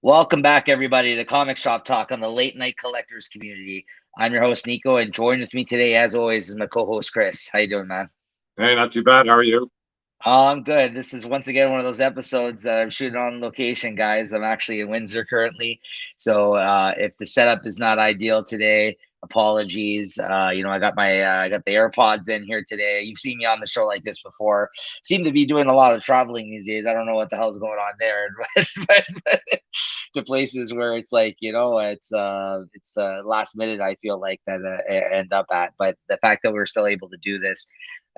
Welcome back, everybody, to Comic Shop Talk on the Late Night Collectors community. I'm your host, Nico, and joined with me today, as always, is my co-host, Chris. How you doing, man? Hey, not too bad. How are you? I'm good. This is once again one of those episodes that I'm shooting on location, guys. I'm actually in Windsor currently, so if the setup is not ideal today, apologies. I got the AirPods in here today. You've seen me on the show like this before. Seem to be doing a lot of traveling these days. I don't know what the hell's going on there, but to places where it's like it's last minute. I feel like that I end up at, but the fact that we're still able to do this.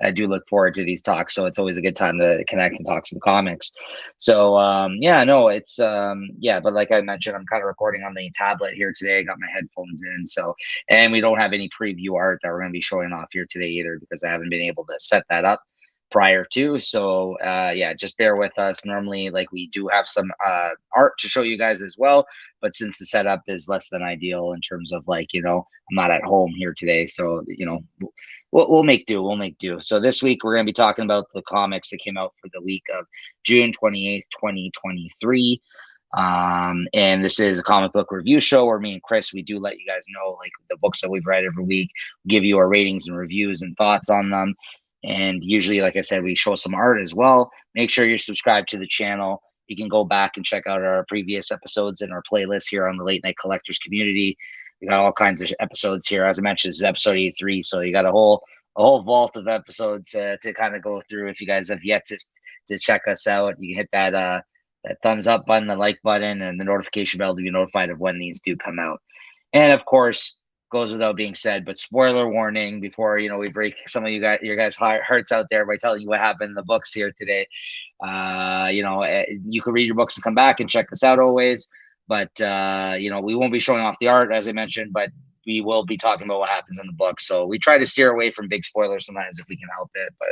I do look forward to these talks, so it's always a good time to connect and talk some comics. So yeah, no, it's yeah, but like I mentioned, I'm kind of recording on the tablet here today. I got my headphones in, so and we don't have any preview art that we're going to be showing off here today either because I haven't been able to set that up prior to. So yeah, just bear with us. Normally, like we do have some art to show you guys as well, but since the setup is less than ideal in terms of like I'm not at home here today, so we'll make do. We'll make do. So this week we're going to be talking about the comics that came out for the week of June 28th, 2023. And this is a comic book review show where me and Chris, we do let you guys know like the books that we've read every week, give you our ratings and reviews and thoughts on them. And usually, like I said, we show some art as well. Make sure you're subscribed to the channel. You can go back and check out our previous episodes in our playlist here on the Late Night Collectors community. We got all kinds of episodes here. As I mentioned, this is episode 83, so you got a whole vault of episodes to kind of go through. If you guys have yet to check us out, you can hit that thumbs up button, the like button, and the notification bell to be notified of when these do come out. And of course, goes without being said, but spoiler warning before we break some of your guys' hearts out there by telling you what happened in the books here today. You can read your books and come back and check us out always. But we won't be showing off the art as I mentioned, but we will be talking about what happens in the book. So we try to steer away from big spoilers sometimes if we can help it, but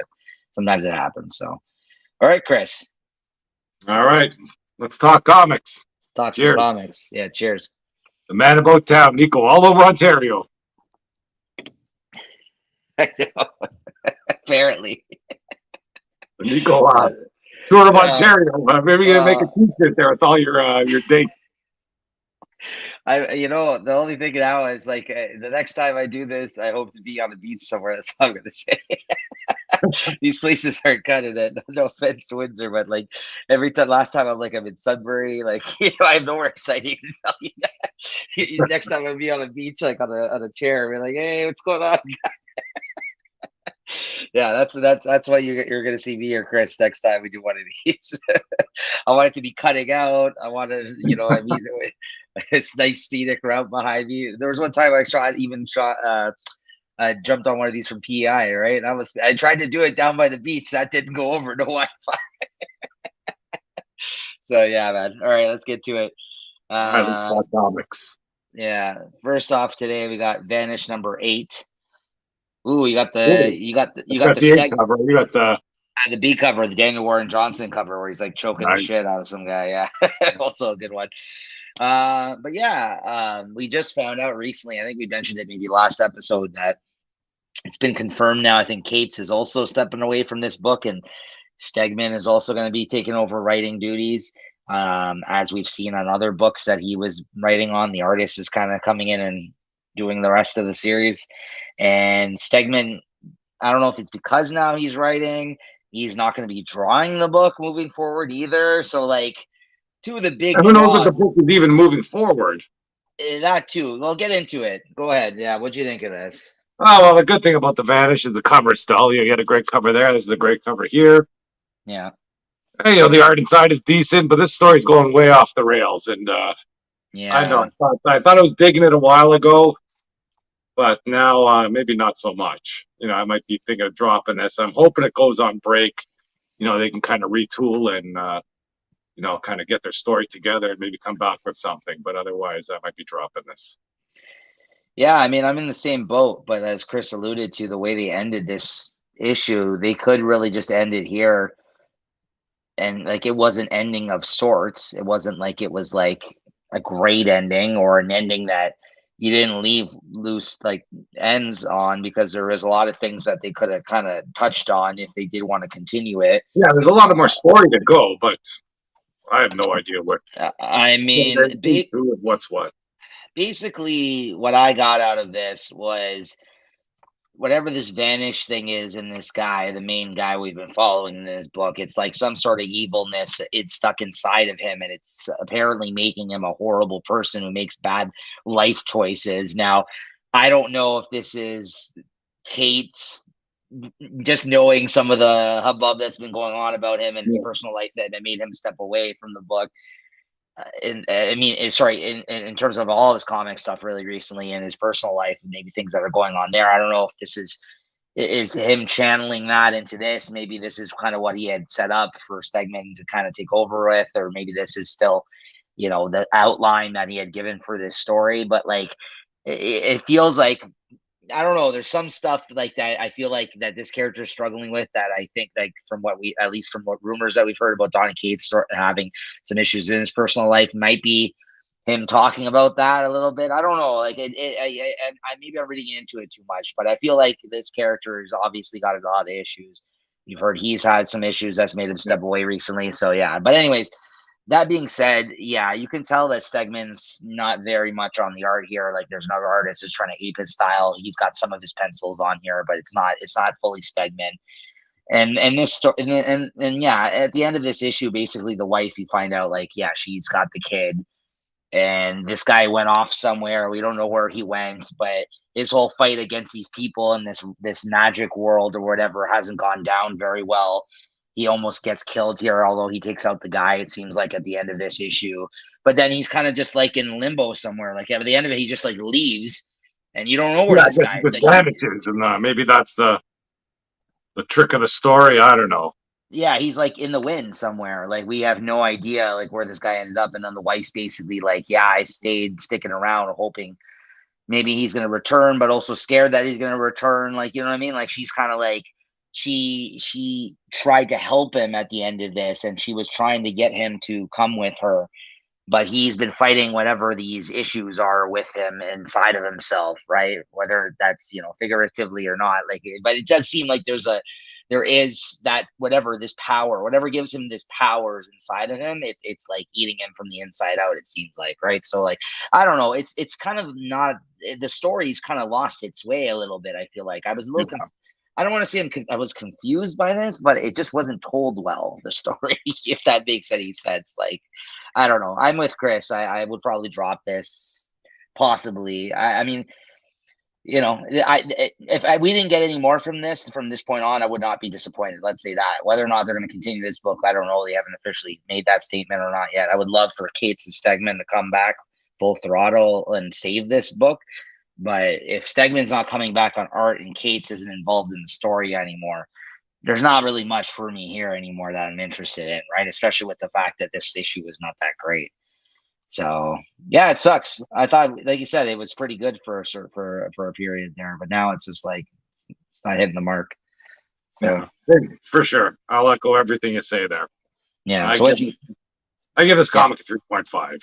sometimes it happens. So, all right, Chris. All right, let's talk comics. Let's talk some Cheers. comics. Yeah, cheers. The man about town, Nico, all over Ontario. Apparently. The Nico tour of Ontario. Maybe you can make a t-shirt there with all your dates. The only thing now is like the next time I do this, I hope to be on the beach somewhere. That's all I'm gonna say. These places are kind of that. No offense to Windsor, but like every time, last time I'm like I'm in Sudbury, like I have nowhere exciting to tell you. Next time I'll be on a beach, like on a chair, be like, hey, what's going on? Yeah, that's why you're gonna see me or Chris next time we do one of these. I want it to be cutting out. I want to, it's nice scenic route behind me. There was one time I jumped on one of these from PEI, right? And I tried to do it down by the beach. That didn't go over. No Wi-Fi. So yeah, man. All right, let's get to it. Let's talk comics. Yeah. First off, today we got Vanish number 8. Ooh, you got the A cover. You got the B cover, the Daniel Warren Johnson cover, where he's like choking the shit out of some guy. Yeah, also a good one. But yeah, we just found out recently. I think we mentioned it maybe last episode that it's been confirmed now. I think Cates is also stepping away from this book, and Stegman is also going to be taking over writing duties. As we've seen on other books that he was writing on, the artist is kind of coming in and doing the rest of the series. And Stegman, I don't know if it's because now he's writing, he's not going to be drawing the book moving forward either. So like two of the big I don't know if the book is even moving forward. That too. We'll get into it. Go ahead. Yeah, what'd you think of this? Oh, well, the good thing about the Vanish is the cover still. You get a great cover there. This is a great cover here. Yeah. And, the art inside is decent, but this story's going way off the rails. And yeah, I know. I thought I was digging it a while ago, but now maybe not so much. I might be thinking of dropping this. I'm hoping it goes on break. They can kind of retool and kind of get their story together and maybe come back with something. But otherwise, I might be dropping this. Yeah, I mean, I'm in the same boat, but as Chris alluded to, the way they ended this issue, they could really just end it here. And like it was an ending of sorts. It wasn't like it was like a great ending or an ending that you didn't leave loose like ends on, because there was a lot of things that they could have kind of touched on if they did want to continue it. Yeah, there's a lot of more story to go, but I have no idea what. I mean, Who's who and what's what. basically, what I got out of this was whatever this vanish thing is in this guy, the main guy we've been following in this book, it's like some sort of evilness. It's stuck inside of him, and it's apparently making him a horrible person who makes bad life choices. Now, I don't know if this is Kate's just knowing some of the hubbub that's been going on about him and his personal life that made him step away from the book. I mean, sorry, in terms of all his comic stuff really recently in his personal life and maybe things that are going on there. I don't know if this is him channeling that into this. Maybe this is kind of what he had set up for Stegman to kind of take over with, or maybe this is still, the outline that he had given for this story. But like, it feels like, I don't know. There's some stuff like that. I feel like that this character is struggling with that. I think like at least from what rumors that we've heard about Donny Cates having some issues in his personal life might be him talking about that a little bit. I don't know. Like I maybe I'm reading into it too much, but I feel like this character has obviously got a lot of issues. You've heard he's had some issues that's made him step away recently. So yeah, but anyways, that being said, yeah, you can tell that Stegman's not very much on the art here. Like there's another artist who's trying to ape his style. He's got some of his pencils on here, but it's not fully Stegman. And this story, and yeah, at the end of this issue, basically the wife, you find out like, yeah, she's got the kid, and this guy went off somewhere. We don't know where he went, but his whole fight against these people in this magic world or whatever hasn't gone down very well. He almost gets killed here, although he takes out the guy, it seems like, at the end of this issue. But then he's kind of just like in limbo somewhere. Like at the end of it, he just like leaves, and you don't know where this guy is. Like, vanishes, and maybe that's the trick of the story. I don't know. Yeah, he's like in the wind somewhere. Like we have no idea like where this guy ended up. And then the wife's basically like, yeah, I stayed sticking around hoping maybe he's gonna return, but also scared that he's gonna return. Like, you know what I mean? Like she's kind of like she tried to help him at the end of this, and she was trying to get him to come with her, but he's been fighting whatever these issues are with him inside of himself, right? Whether that's figuratively or not. Like, but it does seem like there is that whatever this power, whatever gives him this powers inside of him, it's like eating him from the inside out, it seems like, right? So like, I don't know, it's kind of not, the story's kind of lost its way a little bit. I feel like I was a little I don't want to say I was confused by this, but it just wasn't told well, the story, if that makes any sense. Like, I don't know. I'm with Chris. I would probably drop this, possibly. I mean, if we didn't get any more from this point on, I would not be disappointed. Let's say that. Whether or not they're going to continue this book, I don't know. They haven't officially made that statement or not yet. I would love for Cates and Stegman to come back full throttle and save this book. But if Stegman's not coming back on art and Cates isn't involved in the story anymore, there's not really much for me here anymore that I'm interested in, right? Especially with the fact that this issue is not that great. So yeah, it sucks. I thought, like you said, it was pretty good for a period there, but now it's just like it's not hitting the mark. So yeah, for sure, I'll echo everything you say there. Yeah, I give this comic a 3.5.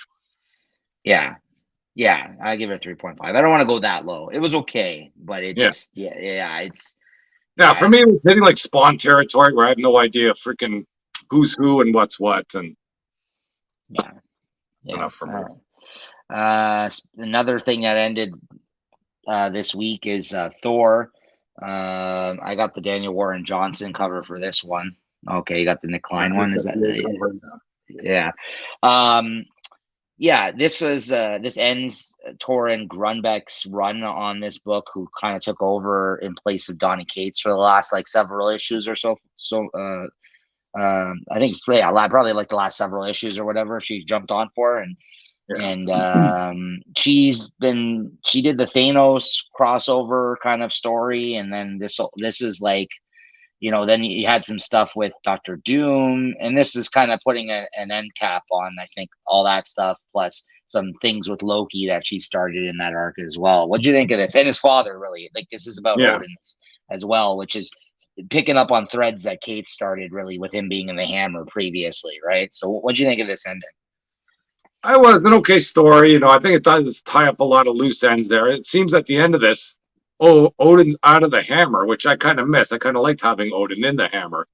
Yeah, I give it a 3.5. I don't want to go that low. It was okay, but it just it's for me it was hitting like Spawn territory where I have no idea freaking who's who and what's what, and enough for me. Another thing that ended this week is Thor. I got the Daniel Warren Johnson cover for this one. Okay, you got the Nick Klein one. Is that yeah? Yeah, this ends Torunn Grunbeck's run on this book, who kind of took over in place of Donny Cates for the last like several issues or so. I think probably like the last several issues or whatever she jumped on for, and she did the Thanos crossover kind of story, and then this is like, then you had some stuff with Doctor Doom, and this is kind of putting an end cap on, I think, all that stuff, plus some things with Loki that she started in that arc as well. What'd you think of this? And his father, really. Like, this is about Odin as well, which is picking up on threads that Kate started, really, with him being in the Hammer previously, right? So what'd you think of this ending? I was an okay story. I think it does tie up a lot of loose ends there. It seems at the end of this, Odin's out of the Hammer, which I kind of miss. I kind of liked having Odin in the Hammer.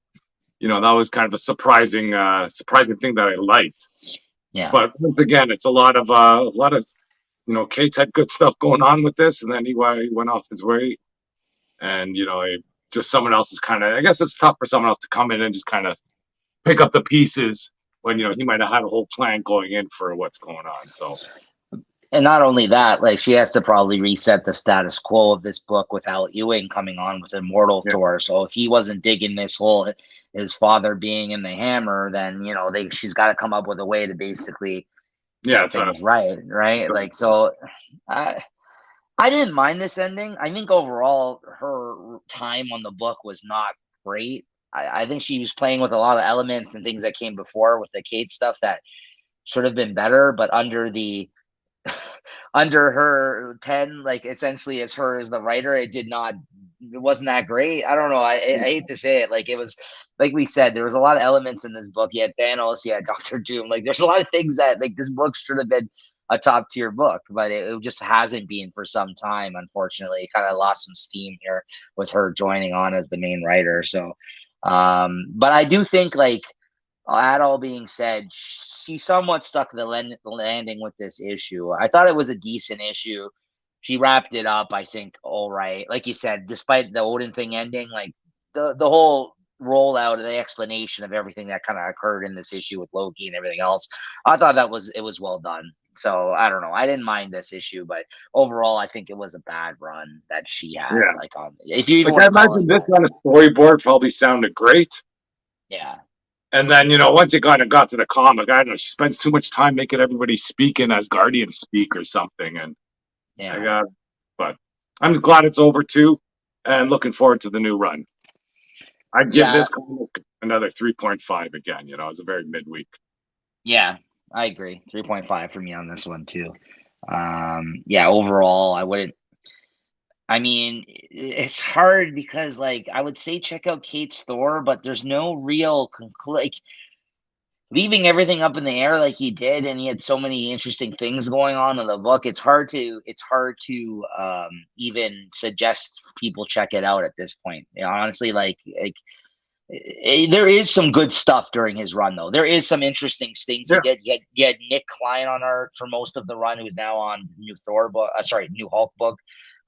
that was kind of a surprising thing that I liked. Yeah. But once again, it's a lot of Kate's had good stuff going on with this, and then he went off his way, and just someone else is kind of. I guess it's tough for someone else to come in and just kind of pick up the pieces when he might have had a whole plan going in for what's going on. So And not only that, like she has to probably reset the status quo of this book with Al Ewing coming on with Immortal yeah, Thor. So if he wasn't digging this whole his father being in the Hammer, then she's got to come up with a way to basically yeah, set things right, right? Like so, I I didn't mind this ending. I think overall her time on the book was not great. I think she was playing with a lot of elements and things that came before with the Kate stuff that should have been better, but under her pen, like essentially as her as the writer, it wasn't that great. I don't know. I hate to say it. Like it was like we said, there was a lot of elements in this book. You had Thanos, you had Doctor Doom. Like there's a lot of things that like this book should have been a top tier book, but it just hasn't been for some time, unfortunately. It kind of lost some steam here with her joining on as the main writer. So but I do think like that all being said, she somewhat stuck the landing with this issue. I thought it was a decent issue. She wrapped it up, I think, all right. Like you said, despite the Odin thing ending, like the whole rollout of the explanation of everything that kind of occurred in this issue with Loki and everything else, I thought it was well done. So I don't know. I didn't mind this issue, but overall, I think it was a bad run that she had. yeah. Like if you even Like want I to call it imagine this that, on a storyboard probably sounded great. yeah, And then, once it kind of got to the comic, I don't know, she spends too much time making everybody speaking as Guardians speak or something. And I yeah, got, but I'm just glad it's over too, and looking forward to the new run. I'd give yeah. this comic another 3.5 again. It's a very midweek. Yeah, I agree. 3.5 for me on this one too. Yeah, overall, I wouldn't. I mean, it's hard because, like, I would say check out Kate's Thor, but there's no real like leaving everything up in the air like he did, and he had so many interesting things going on in the book. It's hard to even suggest people check it out at this point. Honestly, there is some good stuff during his run, though. There is some interesting things he Yeah, did. You had Nick Klein on art for most of the run, who's now on new Thor book. New Hulk book,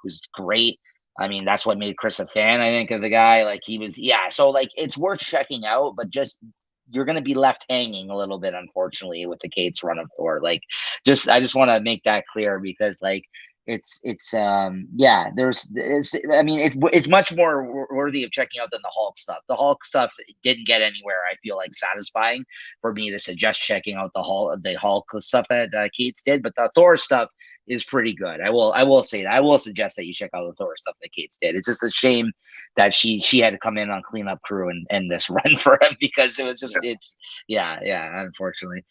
who's great. I mean, that's what made Chris a fan, I think, of the guy. Like he was, yeah. So like, it's worth checking out, but just you're going to be left hanging a little bit, unfortunately, with the Kate's run of Thor. Like, I just want to make that clear because like yeah, I mean it's much more worthy of checking out than the Hulk stuff. The Hulk stuff didn't get anywhere, I feel like, satisfying for me to suggest checking out the Hulk stuff that Kate's did, but the Thor stuff is pretty good. I will say that. I will suggest that you check out the Thor stuff that Kate's did. It's just a shame that she had to come in on cleanup crew and end this run for him because it was just yeah, it's yeah, unfortunately.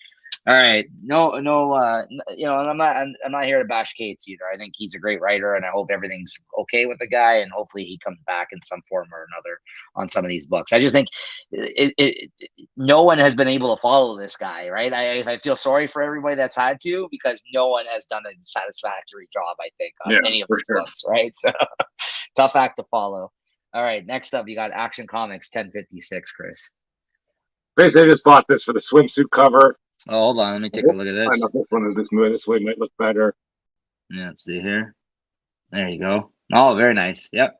All right. No, no, and I'm not here to bash Cates either. I think he's a great writer and I hope everything's okay with the guy and hopefully he comes back in some form or another on some of these books. I just think no one has been able to follow this guy, right? I feel sorry for everybody that's had to because no one has done a satisfactory job, I think, on yeah, any of for these sure. books, right? So tough act to follow. All right, next up you got Action Comics 1056, Chris. Basically, I just bought this for the swimsuit cover. Oh, hold on, let me I take a hope look at I find this. out this one is this way might look better. Yeah, let's see here. There you go. Oh, very nice. Yep.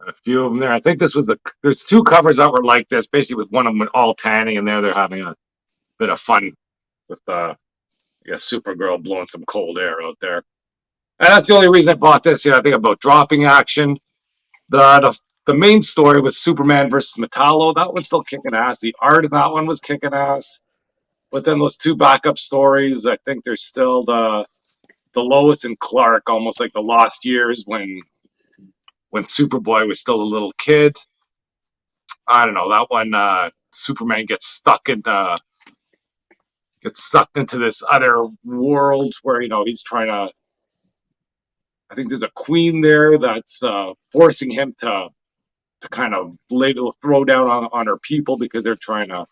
A few of them there. I think there's two covers that were like this, basically with one of them all tanning, and there they're having a bit of fun with I guess Supergirl blowing some cold air out there. And that's the only reason I bought this. I think about dropping action. The main story with Superman versus Metallo, that one's still kicking ass. The art of that one was kicking ass. But then those two backup stories, I think there's still the Lois and Clark, almost like the lost years when Superboy was still a little kid. I don't know, that one Superman gets sucked into this other world where he's trying to. I think there's a queen there that's forcing him to kind of lay the throw down on her people because they're trying to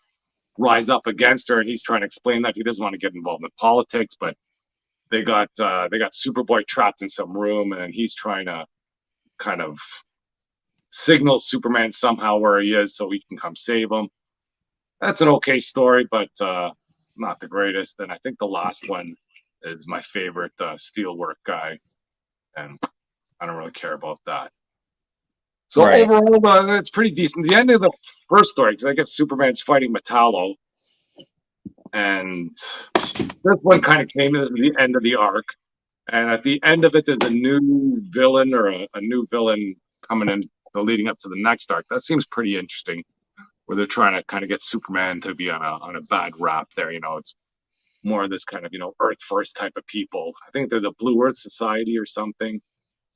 rise up against her, and he's trying to explain that he doesn't want to get involved in politics, but they got Superboy trapped in some room, and he's trying to kind of signal Superman somehow where he is so he can come save him. that's an okay story, but not the greatest. And I think the last one is my favorite, Steelwork guy, and I don't really care about that. So Right. overall, it's pretty decent. The end of the first story, because I guess Superman's fighting Metallo, and this one kind of came as the end of the arc. And at the end of it, there's a new villain or a new villain coming in, leading up to the next arc. That seems pretty interesting, where they're trying to kind of get Superman to be on a bad rap. There, it's more of this kind of Earth First type of people. I think they're the Blue Earth Society or something,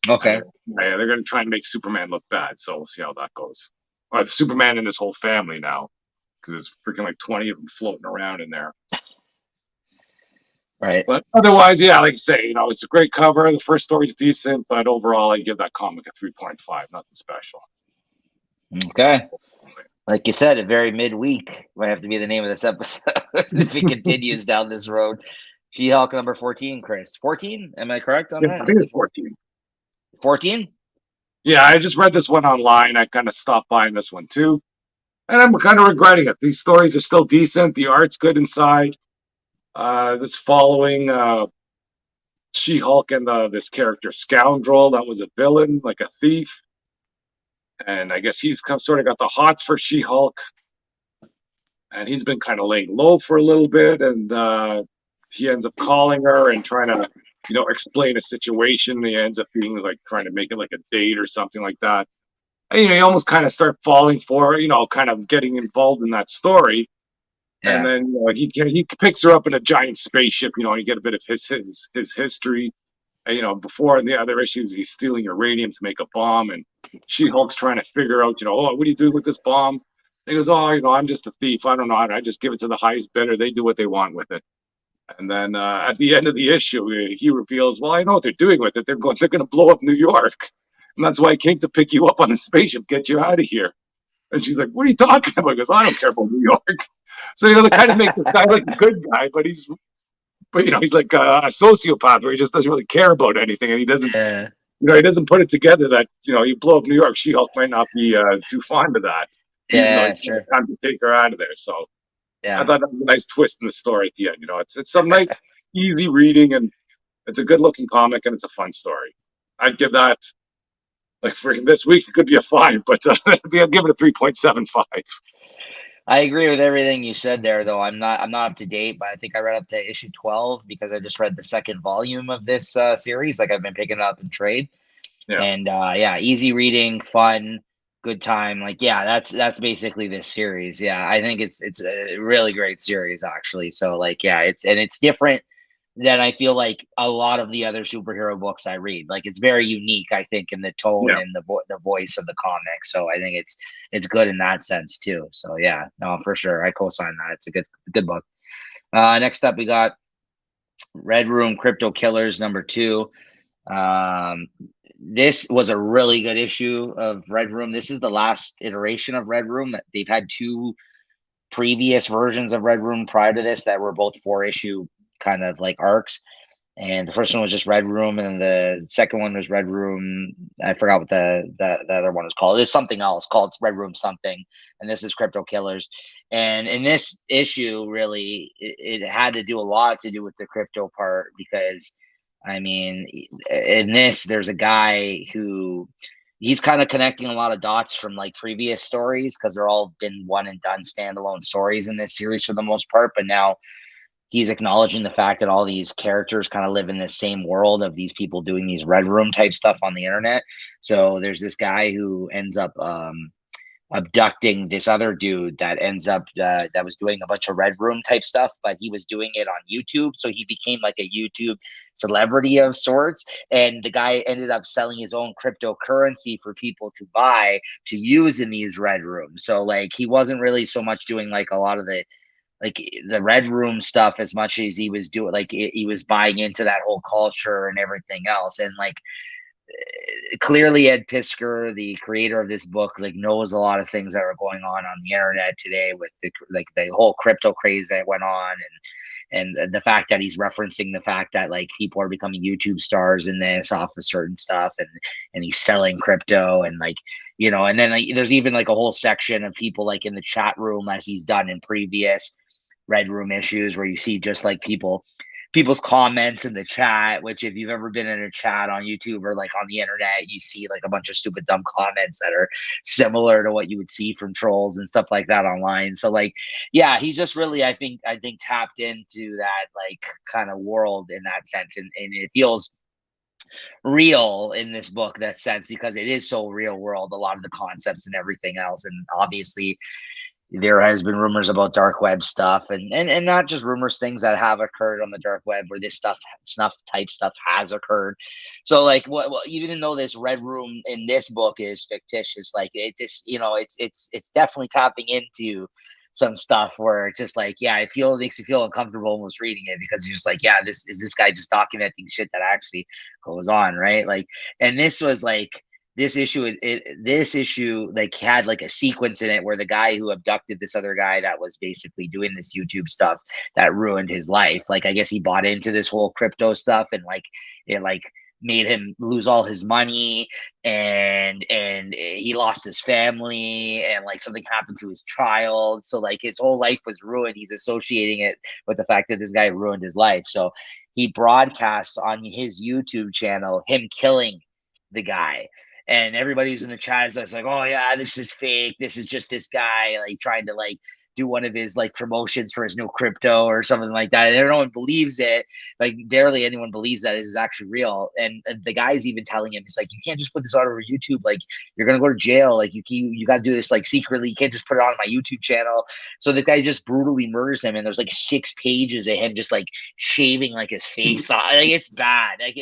and Okay. they're going to try and make Superman look bad. So we'll see how that goes. Or the Superman and his whole family now, because there's freaking like 20 of them floating around in there. Right. But otherwise, yeah, like you say, it's a great cover. The first story's decent, but overall, I give that comic a 3.5. Nothing special. Okay. Like you said, a very midweek might have to be the name of this episode if it continues down this road. She-Hulk number 14, Chris. 14? Am I correct on Yeah, that? I think it's 14. 14? Yeah, I just read this one online. I kind of stopped buying this one too. And I'm kind of regretting it. These stories are still decent. The art's good inside. This following She-Hulk and this character Scoundrel that was a villain, like a thief, and I guess he's sort of got the hots for She-Hulk, and he's been kind of laying low for a little bit, and he ends up calling her and trying to, explain a situation. He ends up being like trying to make it like a date or something like that. And, you almost kind of start falling for, kind of getting involved in that story. And Yeah. then he picks her up in a giant spaceship. You get a bit of his history. And, before in the other issues, he's stealing uranium to make a bomb, and She-Hulk's trying to figure out, oh, what are you doing with this bomb? And he goes, oh, I'm just a thief. I don't know. I just give it to the highest bidder. They do what they want with it. And then at the end of the issue, he reveals, well, I know what they're doing with it. They're going to blow up New York, and that's why I came to pick you up on the spaceship, get you out of here. And she's like, what are you talking about? He goes, I don't care about New York. So, they kind of make the guy like a good guy, but he's like a sociopath where he just doesn't really care about anything. And he doesn't, Yeah. he doesn't put it together that, you blow up New York, She-Hulk might not be too fond of that, even though Yeah, he's sure. time to take her out of there. So I Yeah. thought that was a nice twist in the story at the end. It's some nice, easy reading, and it's a good looking comic, and it's a fun story. I'd give that, like, for this week, it could be a 5, but I'd give it a 3.75. I agree with everything you said there, though. I'm not up to date, but I think I read up to issue 12 because I just read the second volume of this series. Like I've been picking it up in trade, Yeah. and yeah, easy reading, fun, good time. Like yeah, that's basically this series. Yeah, I think it's a really great series actually. So like yeah, it's different than I feel like a lot of the other superhero books I read. Like it's very unique, I think, in the tone Yeah. and the voice of the comic. So I think it's good in that sense too. So yeah, no, for sure, I co-sign that. It's a good book. Next up, we got Red Room Crypto Killers number 2. Um, this was a really good issue of Red Room. This is the last iteration of Red Room. They've had 2 previous versions of Red Room prior to this that were both 4-issue kind of like arcs. And the first one was just Red Room, and then the second one was Red Room. I forgot what the other one was called. It's something else called Red Room something, and this is Crypto Killers. And in this issue, really, it had to do a lot to do with the crypto part because, I mean, in this, there's a guy who he's kind of connecting a lot of dots from like previous stories because they're all been one and done standalone stories in this series for the most part, but now he's acknowledging the fact that all these characters kind of live in this same world of these people doing these red room type stuff on the internet. So there's this guy who ends up abducting this other dude that ends up that was doing a bunch of red room type stuff, but he was doing it on YouTube, so he became like a YouTube celebrity of sorts. And the guy ended up selling his own cryptocurrency for people to buy to use in these red rooms. So like he wasn't really so much doing like a lot of the red room stuff as much as he was doing like he was buying into that whole culture and everything else. And like clearly Ed Piskor, the creator of this book, like knows a lot of things that are going on the internet today with the whole crypto craze that went on. and the fact that he's referencing the fact that like people are becoming YouTube stars in this off of certain stuff, and he's selling crypto, and like, you know, and then like, there's even like a whole section of people like in the chat room, as he's done in previous Red Room issues, where you see just like people's comments in the chat, which if you've ever been in a chat on YouTube or like on the internet, you see like a bunch of stupid dumb comments that are similar to what you would see from trolls and stuff like that online. So like, yeah, he's just really, I think tapped into that like kind of world in that sense. And it feels real in this book, that sense, because it is so real world, a lot of the concepts and everything else. And obviously there has been rumors about dark web stuff, and not just rumors, things that have occurred on the dark web where this stuff, snuff type stuff, has occurred. So like what even though this red room in this book is fictitious, like it just, you know, it's definitely tapping into some stuff where it's just like, yeah, it makes you feel uncomfortable almost reading it, because you're just like, yeah, this guy just documenting shit that actually goes on, right? Like, and this was like, this issue like had like a sequence in it where the guy who abducted this other guy that was basically doing this YouTube stuff that ruined his life, like I guess he bought into this whole crypto stuff, and like it like made him lose all his money, and he lost his family, and like something happened to his child, so like his whole life was ruined. He's associating it with the fact that this guy ruined his life, so he broadcasts on his YouTube channel him killing the guy, and everybody's in the chat is like, oh yeah, this is fake, this is just this guy like trying to like do one of his like promotions for his new crypto or something like that, and everyone believes it. Like barely anyone believes that this is actually real, and the guy's even telling him, he's like, you can't just put this out over YouTube, like you're gonna go to jail, like you got to do this like secretly, you can't just put it on my YouTube channel. So the guy just brutally murders him, and there's like 6 pages of him just like shaving like his face off. Like it's bad, like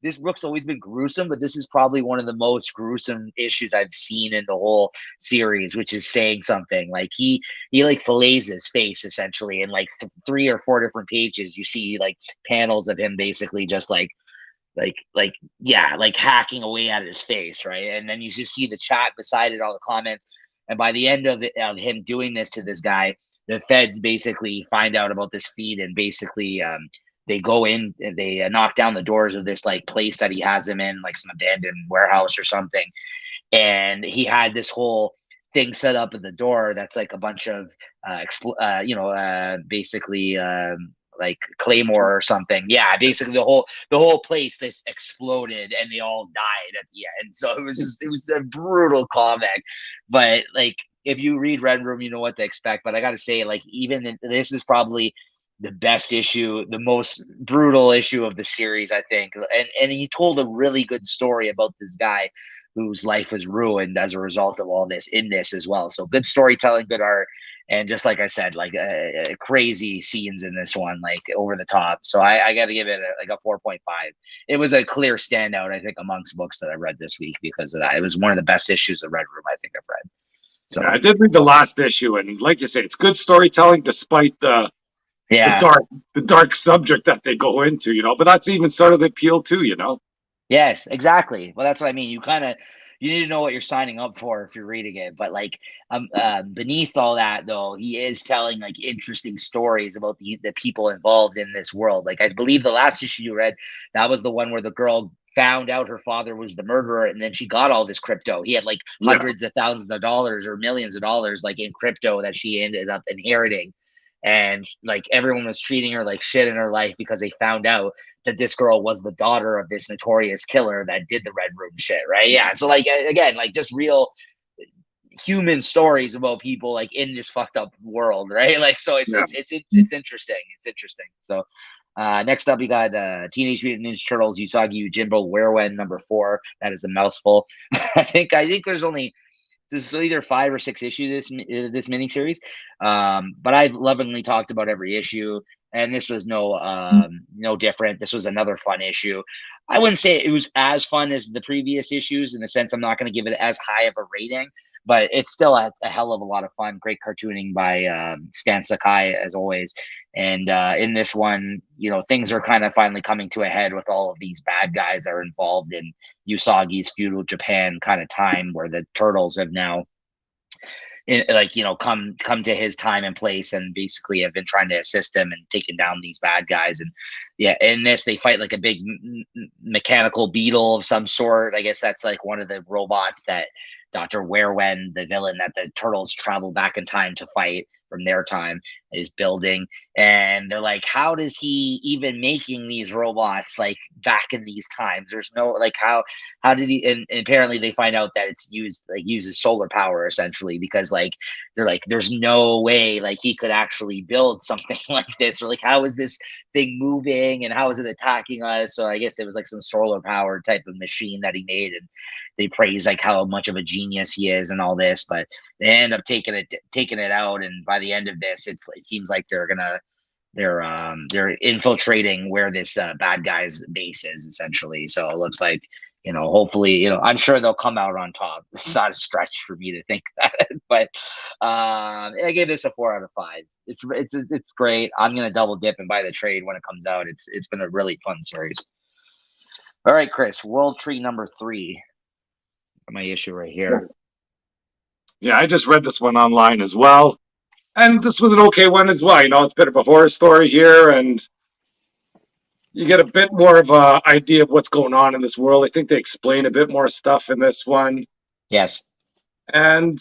this book's always been gruesome, but this is probably one of the most gruesome issues I've seen in the whole series, which is saying something. Like he like fillets his face essentially in like 3 or 4 different pages. You see like panels of him basically just like yeah, like hacking away at his face, right? And then you just see the chat beside it, all the comments. And by the end of it, of him doing this to this guy, the feds basically find out about this feed, and basically they go in and they knock down the doors of this like place that he has him in, like some abandoned warehouse or something. And he had this whole thing set up at the door that's like a bunch of basically like claymore or something. Yeah, basically the whole place this exploded and they all died at the end. So it was a brutal comic. But like if you read Red Room, you know what to expect. But I gotta say, like this is probably the best issue, the most brutal issue of the series, I think. And he told a really good story about this guy whose life was ruined as a result of all this in this as well. So good storytelling, good art, and just like I said, like crazy scenes in this one, like over the top. So I got to give it like a 4.5. It was a clear standout, I think, amongst books that I read this week because of that. It was one of the best issues of Red Room I think I've read. So yeah, I did read the last issue, and like you say, it's good storytelling despite the yeah. the dark subject that they go into, you know. But that's even sort of the appeal too, you know. Yes, exactly. Well, that's what I mean. You need to know what you're signing up for if you're reading it. But like beneath all that though, he is telling like interesting stories about the people involved in this world. Like I believe the last issue you read, that was the one where the girl found out her father was the murderer, and then she got all this crypto. He had like hundreds of thousands of dollars or millions of dollars like in crypto that she ended up inheriting. And like everyone was treating her like shit in her life because they found out that this girl was the daughter of this notorious killer that did the Red Room shit, right? Yeah. So like again, like just real human stories about people like in this fucked up world, right? Like so it's interesting. It's interesting. So next up, we got Teenage Mutant Ninja Turtles Usagi Yojimbo Weirwen #4. That is a mouthful. I think there's only this is either 5 or 6 issues this miniseries, but I've lovingly talked about every issue, and this was no different. This was another fun issue. I wouldn't say it was as fun as the previous issues in the sense I'm not going to give it as high of a rating, but it's still a hell of a lot of fun. Great cartooning by Stan Sakai as always. And in this one, you know, things are kind of finally coming to a head with all of these bad guys that are involved in Usagi's feudal Japan kind of time, where the turtles have now like come to his time and place, and basically have been trying to assist him and taking down these bad guys. And yeah, in this they fight like a big mechanical beetle of some sort. I guess that's like one of the robots that Dr. Werewen, the villain that the turtles travel back in time to fight from their time, is building. And they're like, how does he even making these robots like back in these times? There's no like how did he, and apparently they find out that it's uses solar power essentially, because like they're like there's no way like he could actually build something like this, or like how is this thing moving and how is it attacking us? So I guess it was like some solar power type of machine that he made, and they praise like how much of a genius he is and all this, but they end up taking it out. And by the end of this, it seems like they're infiltrating where this bad guy's base is essentially. So it looks like, hopefully, I'm sure they'll come out on top. It's not a stretch for me to think that, but I gave this a 4 out of 5. It's great. I'm gonna double dip and buy the trade when it comes out. It's been a really fun series. All right, Chris, World Tree number 3. My issue right here. Yeah, I just read this one online as well. And this was an okay one as well. It's a bit of a horror story here, and you get a bit more of a idea of what's going on in this world. I think they explain a bit more stuff in this one. Yes. And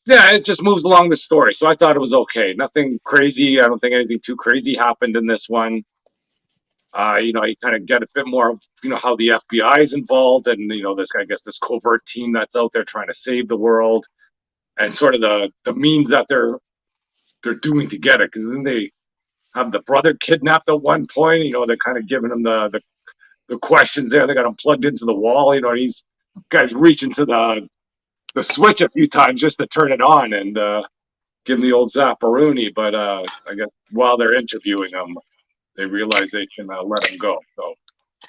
yeah, it just moves along the story. So I thought it was okay. Nothing crazy. I don't think anything too crazy happened in this one. You kind of get a bit more of, how the FBI is involved, and, this covert team that's out there trying to save the world, and sort of the means that they're doing to get it. Because then they have the brother kidnapped at one point. They're kind of giving him the questions there. They got him plugged into the wall. He's guys reaching to the switch a few times just to turn it on and give him the old zapparoonie. But I guess while they're interviewing him, they realize they can let him go. So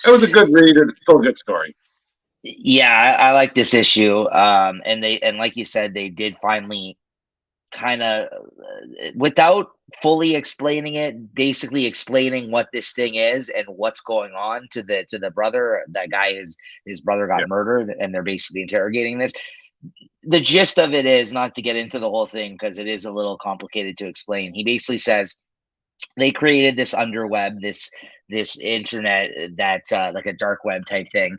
it was a good read and still a good story. Yeah, I like this issue. And like you said, they did finally kind of, without fully explaining it, basically explaining what this thing is and what's going on to the brother. That guy, his brother got murdered, and they're basically interrogating this. The gist of it is, not to get into the whole thing because it is a little complicated to explain. He basically says they created this underweb, this internet that's like a dark web type thing,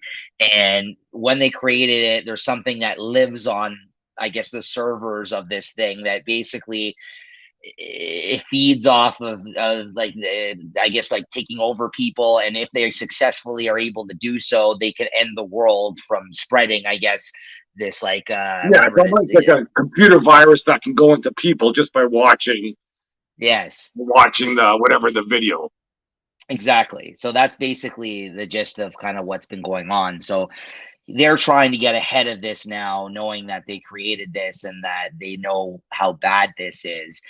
and when they created it, there's something that lives on, I guess, the servers of this thing that basically it feeds off of like I guess like taking over people, and if they successfully are able to do so, they can end the world from spreading, I guess, this like it's almost like a computer virus that can go into people just by watching the video. Exactly. So that's basically the gist of kind of what's been going on. So they're trying to get ahead of this now, knowing that they created this and that they know how bad this is.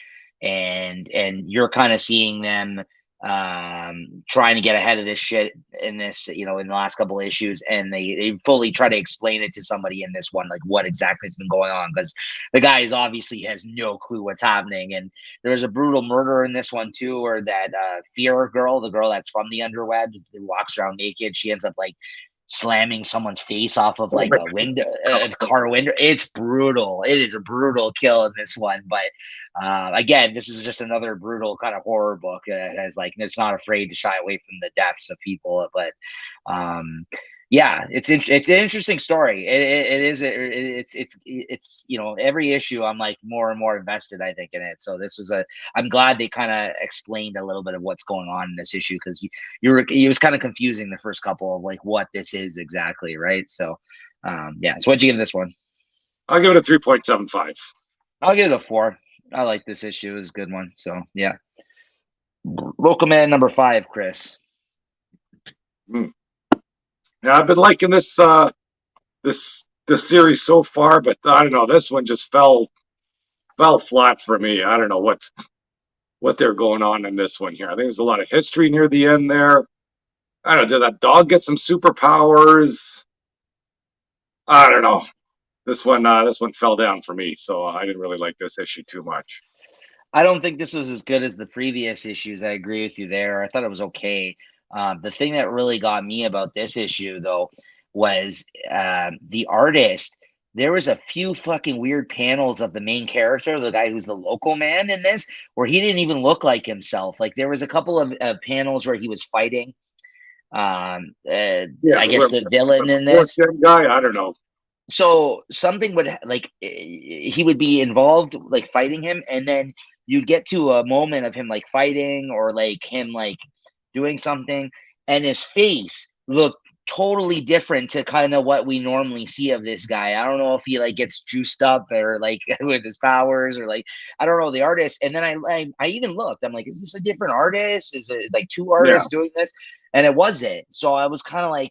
And you're kind of seeing them trying to get ahead of this shit in this, in the last couple of issues, and they fully try to explain it to somebody in this one, like what exactly has been going on, because the guy is obviously has no clue what's happening. And there's a brutal murder in this one too, or that Fear girl, the girl that's from the underweb, who walks around naked, she ends up like slamming someone's face off of like a window, a car window. It's brutal. It is a brutal kill in this one. But again, this is just another brutal kind of horror book that has like, it's not afraid to shy away from the deaths of people. But yeah, it's an interesting story. It's every issue I'm like more and more invested, I think, in it. So this was I'm glad they kind of explained a little bit of what's going on in this issue, because it was kind of confusing the first couple of like what this is exactly, right? So yeah. So what'd you give this one? I'll give it a 3.75. I'll give it a 4. I like this issue. It was a good one. So yeah. Local Man number 5, Chris. Yeah, I've been liking this series so far, but I don't know, this one just fell flat for me. I don't know what they're going on in this one here. I think there's a lot of history near the end there. I don't know, did that dog get some superpowers? I don't know. This one fell down for me, so I didn't really like this issue too much. I don't think this was as good as the previous issues. I agree with you there. I thought it was okay. The thing that really got me about this issue, though, was the artist there was a few fucking weird panels of the main character, the guy who's the local man in this, where he didn't even look like himself. Like there was a couple of panels where he was fighting. Yeah, I guess the villain the in fourth this. gen guy. I don't know. So something would like he would be involved like fighting him, and then you'd get to a moment of him like fighting or like him like doing something, and his face looked totally different to kind of what we normally see of this guy. I don't know if he like gets juiced up or like with his powers or like I don't know the artist. And then I even looked. I'm like, is this a different artist? Is it like two Yeah. artists doing this? And it wasn't. So I was kind of like,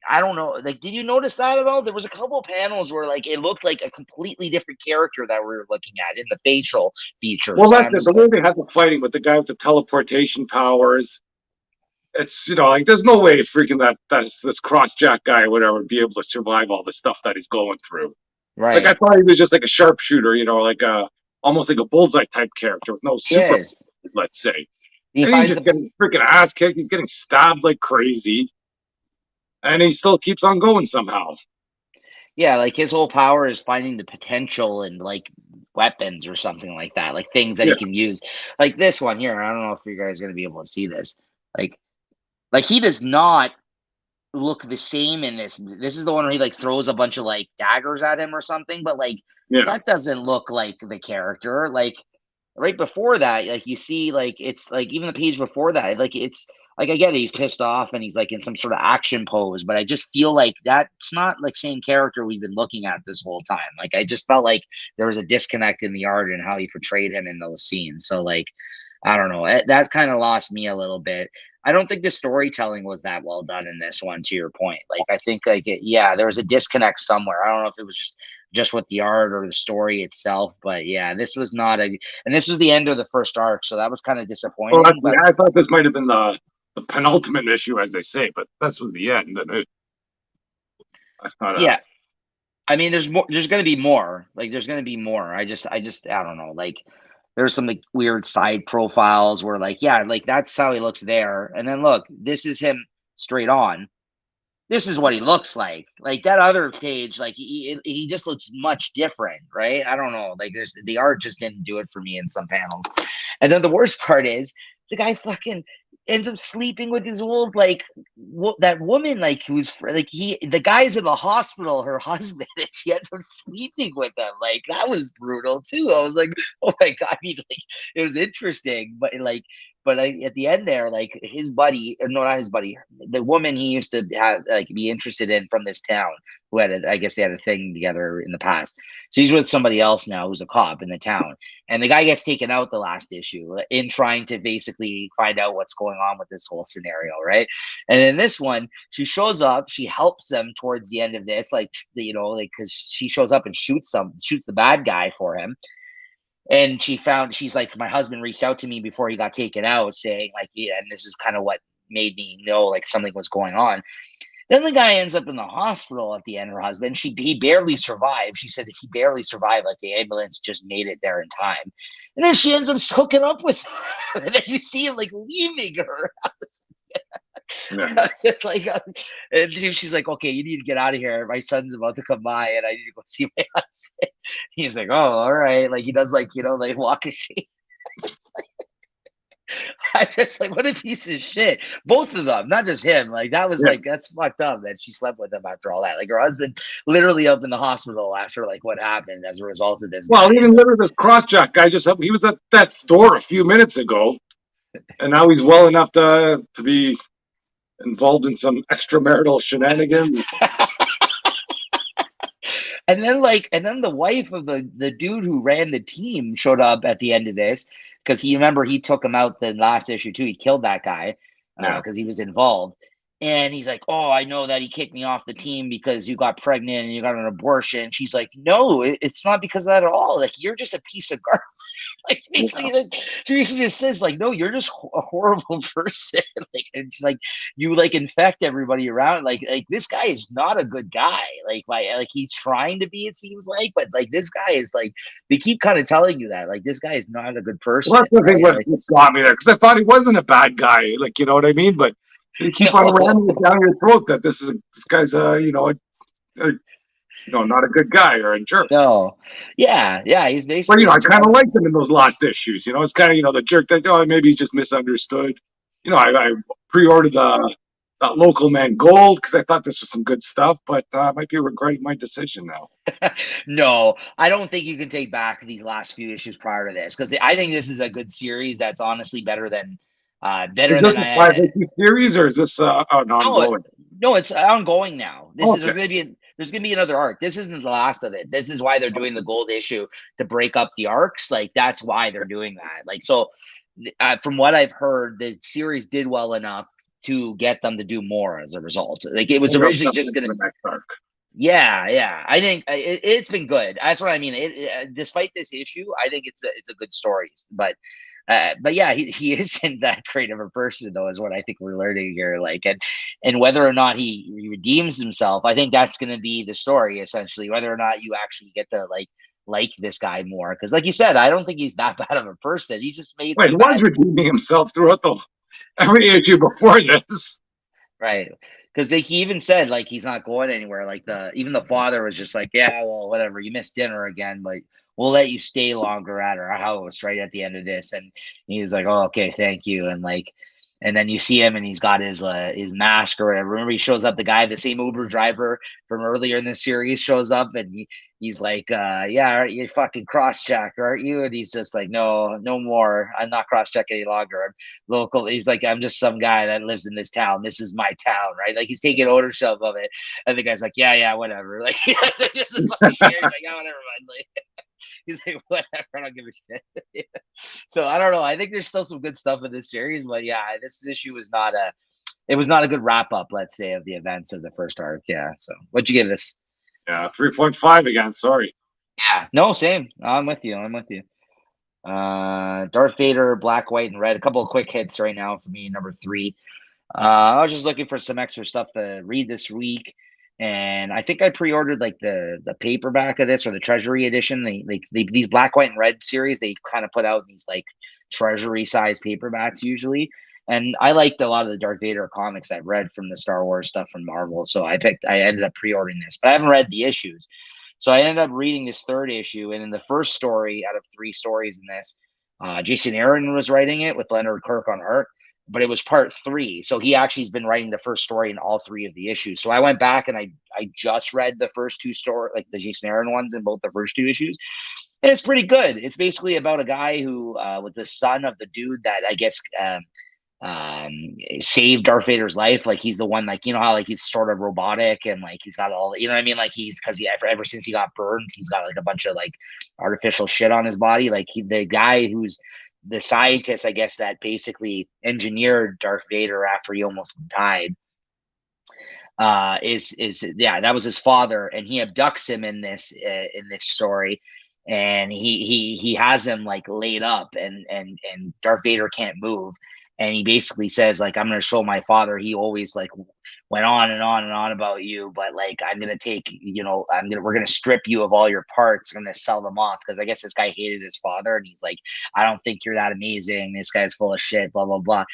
I don't know. Like, did you notice that at all? There was a couple of panels where like it looked like a completely different character that we were looking at in the facial Well, features. And that's I'm it. just The way they had the fighting with the guy with the teleportation powers. It's like there's no way freaking that's this cross jack guy or whatever would be able to survive all the stuff that he's going through. Like I right. thought he was just like a sharpshooter, like a almost like a bullseye type character with no super, Yes. let's say. He And he's finds just the getting freaking ass kicked. He's getting stabbed like crazy, and he still keeps on going somehow. yeah, like his whole power is finding the potential in like weapons or something like that, like things that Yeah, he can use. Like this one here, I don't know if you guys are gonna be able to see this. Like like he does not look the same in this. This is the one where he like throws a bunch of like daggers at him or something, but like yeah, that doesn't look like the character. Like right before that, like you see, like it's like even the page before that, like it's like I get it, he's pissed off and he's like in some sort of action pose, but I just feel like that's not like same character we've been looking at this whole time. Like I just felt like there was a disconnect in the art and how he portrayed him in those scenes. So like I don't know. That kind of lost me a little bit. I don't think the storytelling was that well done in this one. To your point, like I think like yeah, there was a disconnect somewhere. I don't know if it was just with the art or the story itself, but yeah, this was not a. And this was the end of the first arc, so that was kind of well, disappointing. But I thought this might have been the penultimate issue, as they say, but that's with the end, and that's not a. yeah, I mean, there's more. There's going to be more. Like there's going to be more. I don't know. Like there's some like weird side profiles where like yeah, like that's how he looks there, and then look, this is him straight on. This is what he looks like. Like that other page, like he just looks much different, right? I don't know. Like there's the art just didn't do it for me in some panels. And then the worst part is the guy fucking ends up sleeping with his old like that woman like who's like the guy's in the hospital, her husband, and she ends up sleeping with him. Like that was brutal too. I was like, oh my god, I mean, like it was interesting, but like but at the end there, like his buddy, or no, not his buddy, the woman he used to have like be interested in from this town, who had I guess they had a thing together in the past. So he's with somebody else now who's a cop in the town, and the guy gets taken out the last issue in trying to basically find out what's going on with this whole scenario, right? And in this one, she shows up, she helps them towards the end of this, like like because she shows up and shoots the bad guy for him, and she's like, my husband reached out to me before he got taken out saying like yeah, and this is kind of what made me know like something was going on. Then the guy ends up in the hospital at the end, her husband. He barely survived. She said that he barely survived, like the ambulance just made it there in time. And then she ends up hooking up with her. And then you see him like leaving her. Yeah. I was just like, and she's like, okay, you need to get out of here. My son's about to come by and I need to go see my husband. He's like, oh, all right. Like he does like, like walk a sheet. I'm just like, what a piece of shit. Both of them, not just him. Like that was Yeah. like that's fucked up that she slept with him after all that. Like her husband literally up in the hospital after like what happened as a result of this guy. Well, even literally this crossjack guy he was at that store a few minutes ago, and now he's well enough to be involved in some extramarital shenanigans. And then the wife of the dude who ran the team showed up at the end of this because he took him out the last issue too. He killed that guy Yeah. because he was involved. And he's like, "Oh, I know that he kicked me off the team because you got pregnant and you got an abortion." She's like, "No, it's not because of that at all. Like you're just a piece of garbage." Like basically, Teresa just says, "Like, no, you're just a horrible person." Like, and she's like, "You like infect everybody around. Like this guy is not a good guy. Like he's trying to be. It seems like, but like this guy is like they keep kind of telling you that like this guy is not a good person, Well, that's the thing right? what got me there because I thought he wasn't a bad guy, like you know what I mean. But you keep on No, ramming it down your throat that this guy's a No, not a good guy or a jerk. No. Yeah, he's But basically I a kind of drug. liked him in those last issues. It's kind of the jerk that maybe he's just misunderstood. I pre-ordered the that local man gold because I thought this was some good stuff, but I might be regretting my decision now. No, I don't think you can take back these last few issues prior to this because I think this is a good series that's honestly Is better this than a I. five issue series or is this an No, ongoing? no, it's ongoing now. Okay. There's gonna be another arc. This isn't the last of it. This is why they're doing the gold issue to break up the arcs. Like that's why they're doing that. Like so, from what I've heard, the series did well enough to get them to do more as a result. Like it was Maybe I'll originally jump just into gonna. the next arc. Yeah. I think it's been good. That's what I mean. Despite this issue, I think it's a good story. But yeah, he isn't that great of a person though, is what I think we're learning here. Like, and whether or not he redeems himself, I think that's going to be the story essentially. Whether or not you actually get to like this guy more, because like you said, I don't think he's that bad of a person. He's just made Wait, some he was bad. redeeming himself throughout the every issue before this. Right. Because he even said like he's not going anywhere. Like even the father was just like, yeah, well, whatever. You missed dinner again, but we'll let you stay longer at our house right at the end of this. And he was like, oh, okay, thank you. And then you see him and he's got his mask or whatever. Remember, he shows up. The guy, the same Uber driver from earlier in the series, shows up and he's like, yeah, aren't you fucking cross check, aren't you? And he's just like, no, no more. I'm not cross check any longer. Local. He's like, I'm just some guy that lives in this town. This is my town, right? Like he's taking ownership of it. And the guy's like, yeah, whatever. Like he doesn't fucking care. He's like, yeah, whatever, man. Like he's like, whatever. I don't give a shit. So I don't know. I think there's still some good stuff in this series, but yeah, this issue was not a. It was not a good wrap up, let's say, of the events of the first arc. Yeah. So what'd you give this? Yeah, 3.5 again. Sorry. Yeah. No, same. I'm with you. Darth Vader, Black, White, and Red. A couple of quick hits right now for me. Number three. I was just looking for some extra stuff to read this week, and I think I pre-ordered like the paperback of this or the Treasury edition. These Black, White, and Red series they kind of put out these like Treasury size paperbacks usually, and I liked a lot of the Darth Vader comics I've read from the Star Wars stuff from Marvel, so I ended up pre-ordering this, but I haven't read the issues. So I ended up reading this third issue, and in the first story out of three stories in this, Jason Aaron was writing it with Leonard Kirk on art, but it was part three. So he actually has been writing the first story in all three of the issues. So I went back and I just read the first two story, like the Jason Aaron ones in both the first two issues. And it's pretty good. It's basically about a guy who was the son of the dude that I guess um saved Darth Vader's life. Like he's the one, like you know how like he's sort of robotic and like he's got all you know what I mean. Like he's because he ever since he got burned, he's got like a bunch of like artificial shit on his body. Like the guy who's the scientist, I guess, that basically engineered Darth Vader after he almost died. Is yeah, that was his father, and he abducts him in this story, and he has him like laid up, and Darth Vader can't move, and he basically says like I'm gonna show my father he always like went on and on and on about you, but like I'm gonna take we're gonna strip you of all your parts, I'm gonna sell them off because I guess this guy hated his father, and he's like I don't think you're that amazing. This guy's full of shit, blah blah blah.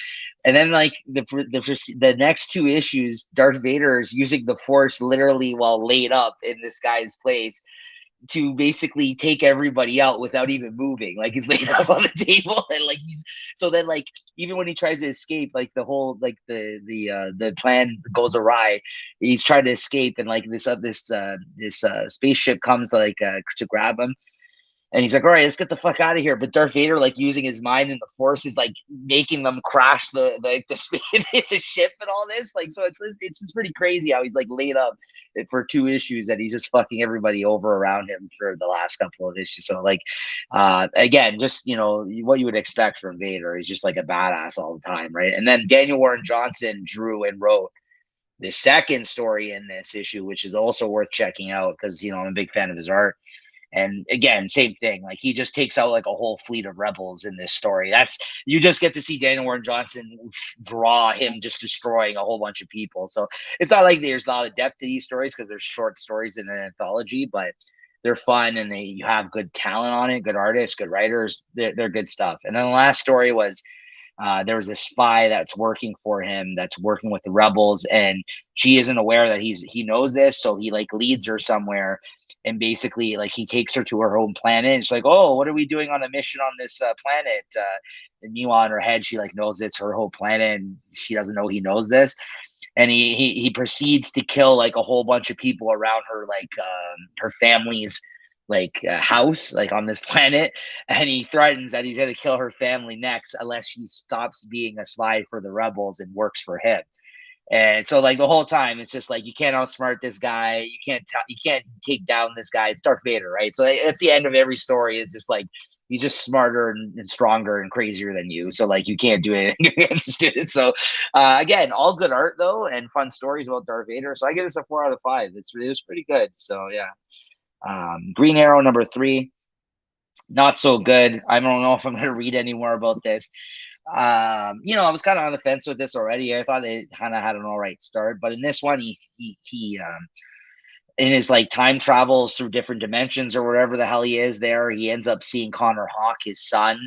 And then like the next two issues, Darth Vader is using the Force literally while laid up in this guy's place to basically take everybody out without even moving. Like he's laid up on the table, and like he's so then like even when he tries to escape, like the whole like the plan goes awry. He's trying to escape, and like this spaceship comes to grab him, and he's like, all right, let's get the fuck out of here. But Darth Vader, like using his mind and the force, is like making them crash the ship and all this. Like, so it's just pretty crazy how he's like laid up for two issues and he's just fucking everybody over around him for the last couple of issues. So like, again, just what you would expect from Vader. He's just like a badass all the time, right? And then Daniel Warren Johnson drew and wrote the second story in this issue, which is also worth checking out because I'm a big fan of his art. And again, same thing. Like he just takes out like a whole fleet of rebels in this story. That's you just get to see Daniel Warren Johnson draw him just destroying a whole bunch of people. So it's not like there's a lot of depth to these stories because they're short stories in an anthology, but they're fun and you have good talent on it, good artists, good writers. They're good stuff. And then the last story was there was a spy that's working for him, that's working with the rebels, and she isn't aware that he knows this, so he like leads her somewhere, and basically like he takes her to her home planet, and she's like, oh, what are we doing on a mission on this planet? And meanwhile in her head she like knows it's her whole planet, and she doesn't know he knows this. And he proceeds to kill like a whole bunch of people around her, like her family's like house, like on this planet, and he threatens that he's going to kill her family next unless she stops being a spy for the rebels and works for him. And so like the whole time it's just like, you can't outsmart this guy, you can't take down this guy. It's Darth Vader, right? So that's the end of every story, is just like he's just smarter and stronger and crazier than you, so like you can't do anything against it. So again, all good art though, and fun stories about Darth Vader, so I give this a 4 out of 5. It was pretty good. So yeah. Green Arrow number 3, not so good. I don't know if I'm going to read any more about this. I was kind of on the fence with this already. I thought it kind of had an all right start, but in this one, he in his like time travels through different dimensions or whatever the hell he is there, he ends up seeing Connor Hawk, his son.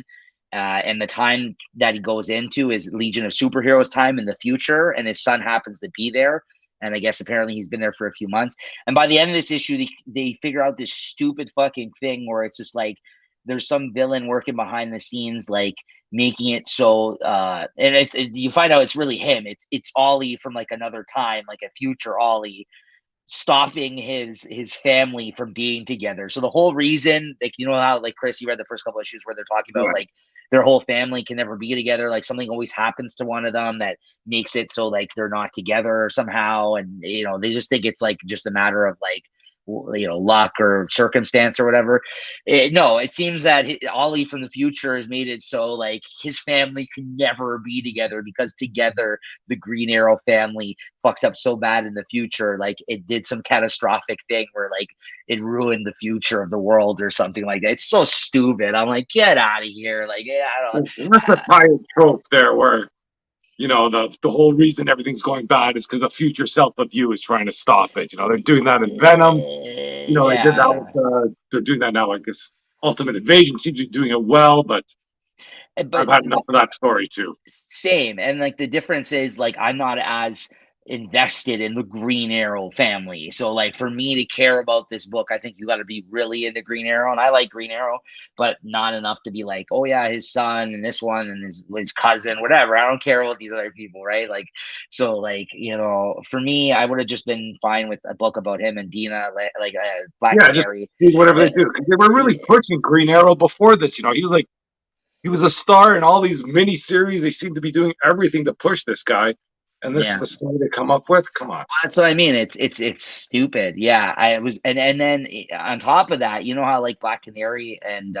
And the time that he goes into is Legion of Superheroes time in the future, and his son happens to be there. And I guess apparently he's been there for a few months. And by the end of this issue, they figure out this stupid fucking thing where it's just like there's some villain working behind the scenes, like making it so and you find out it's really him. It's Ollie from like another time, like a future Ollie, stopping his family from being together. So the whole reason, like, you know how like Chris, you read the first couple of issues where they're talking about like their whole family can never be together, like something always happens to one of them that makes it so like they're not together somehow, and they just think it's like just a matter of like luck or circumstance or whatever. No, it seems that Ollie from the future has made it so like his family can never be together, because together the Green Arrow family fucked up so bad in the future, like it did some catastrophic thing where like it ruined the future of the world or something like that. It's so stupid. I'm like, get out of here. Like, yeah, I don't. That's a pirate trope there, where the whole reason everything's going bad is because the future self of you is trying to stop it. They're doing that in Venom. They did that Yeah, with they're doing that now. I guess Ultimate Invasion seems to be doing it well, but I've but had enough of that story too. same. And like the difference is like I'm not as invested in the Green Arrow family. So like for me to care about this book, I think you got to be really into Green Arrow, and I like Green Arrow, but not enough to be like, oh yeah, his son and this one and his cousin, whatever. I don't care about these other people, right? Like, so like for me, I would have just been fine with a book about him and Dina, like Black Yeah, just Canary. do whatever they But do, because they were really pushing Green Arrow before this. He was a star in all these mini series. They seem to be doing everything to push this guy, and this is yeah. the story they come up with. Come on. That's what I mean. It's stupid. Yeah, I was, and then on top of that, you know how like Black Canary and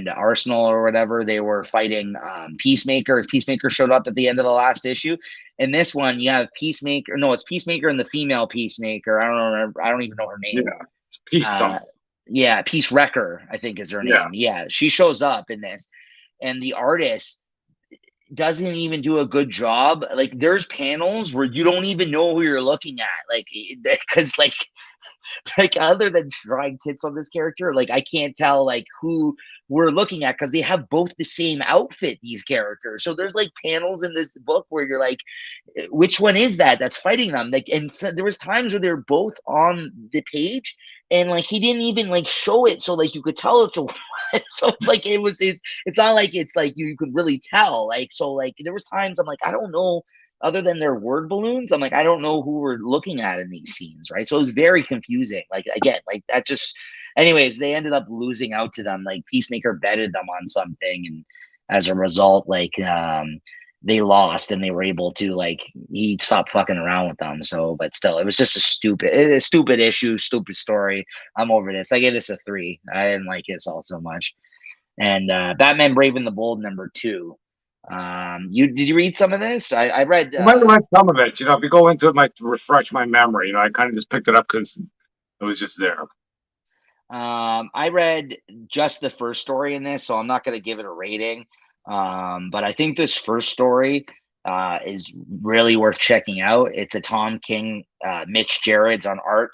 Arsenal or whatever, they were fighting Peacemaker. Peacemaker showed up at the end of the last issue. In this one, you have Peacemaker. No, it's Peacemaker and the female Peacemaker. I don't remember. I don't even know her name. Yeah, it's peace Uh, something. yeah, Peace Wrecker, I think is her Yeah, name. Yeah, she shows up in this, and the artist doesn't even do a good job. Like there's panels where you don't even know who you're looking at, like because like other than drawing tits on this character, like I can't tell like who we're looking at, because they have both the same outfit, these characters. So there's like panels in this book where you're like, which one is that's fighting them? Like, and so there was times where they're both on the page, and like he didn't even like show it, so like you could tell it's a so it's like it's not like it's like you could really tell, like, so like there was times I'm like, I don't know, other than their word balloons, I'm like, I don't know who we're looking at in these scenes, right? So it was very confusing. Like again, like that just anyways, they ended up losing out to them. Like Peacemaker betted them on something, and as a result, like they lost, and they were able to like he stopped fucking around with them. So but still, it was just a stupid issue, stupid story. I'm over this. I gave this a 3. I didn't like this all so much. And Batman Brave and the Bold number 2. You did you read some of this? I read I might have read some of it. If you go into it, might refresh my memory. I kind of just picked it up because it was just there. I read just the first story in this, so I'm not going to give it a rating. But I think this first story is really worth checking out. It's a Tom King, Mitch Gerrards on art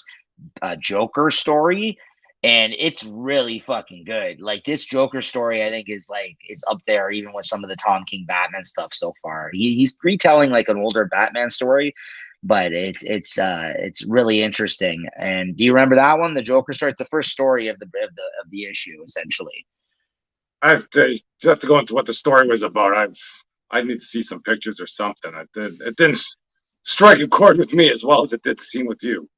Joker story. and it's really fucking good. Like this Joker story, I think is up there even with some of the Tom King Batman stuff so far. He's retelling like an older Batman story, but it's really interesting. And do you remember that one, the Joker story? It's the first story of the issue, essentially. I have to go into what the story was about. I need to see some pictures or something. It didn't strike a chord with me as well as it did the scene with you.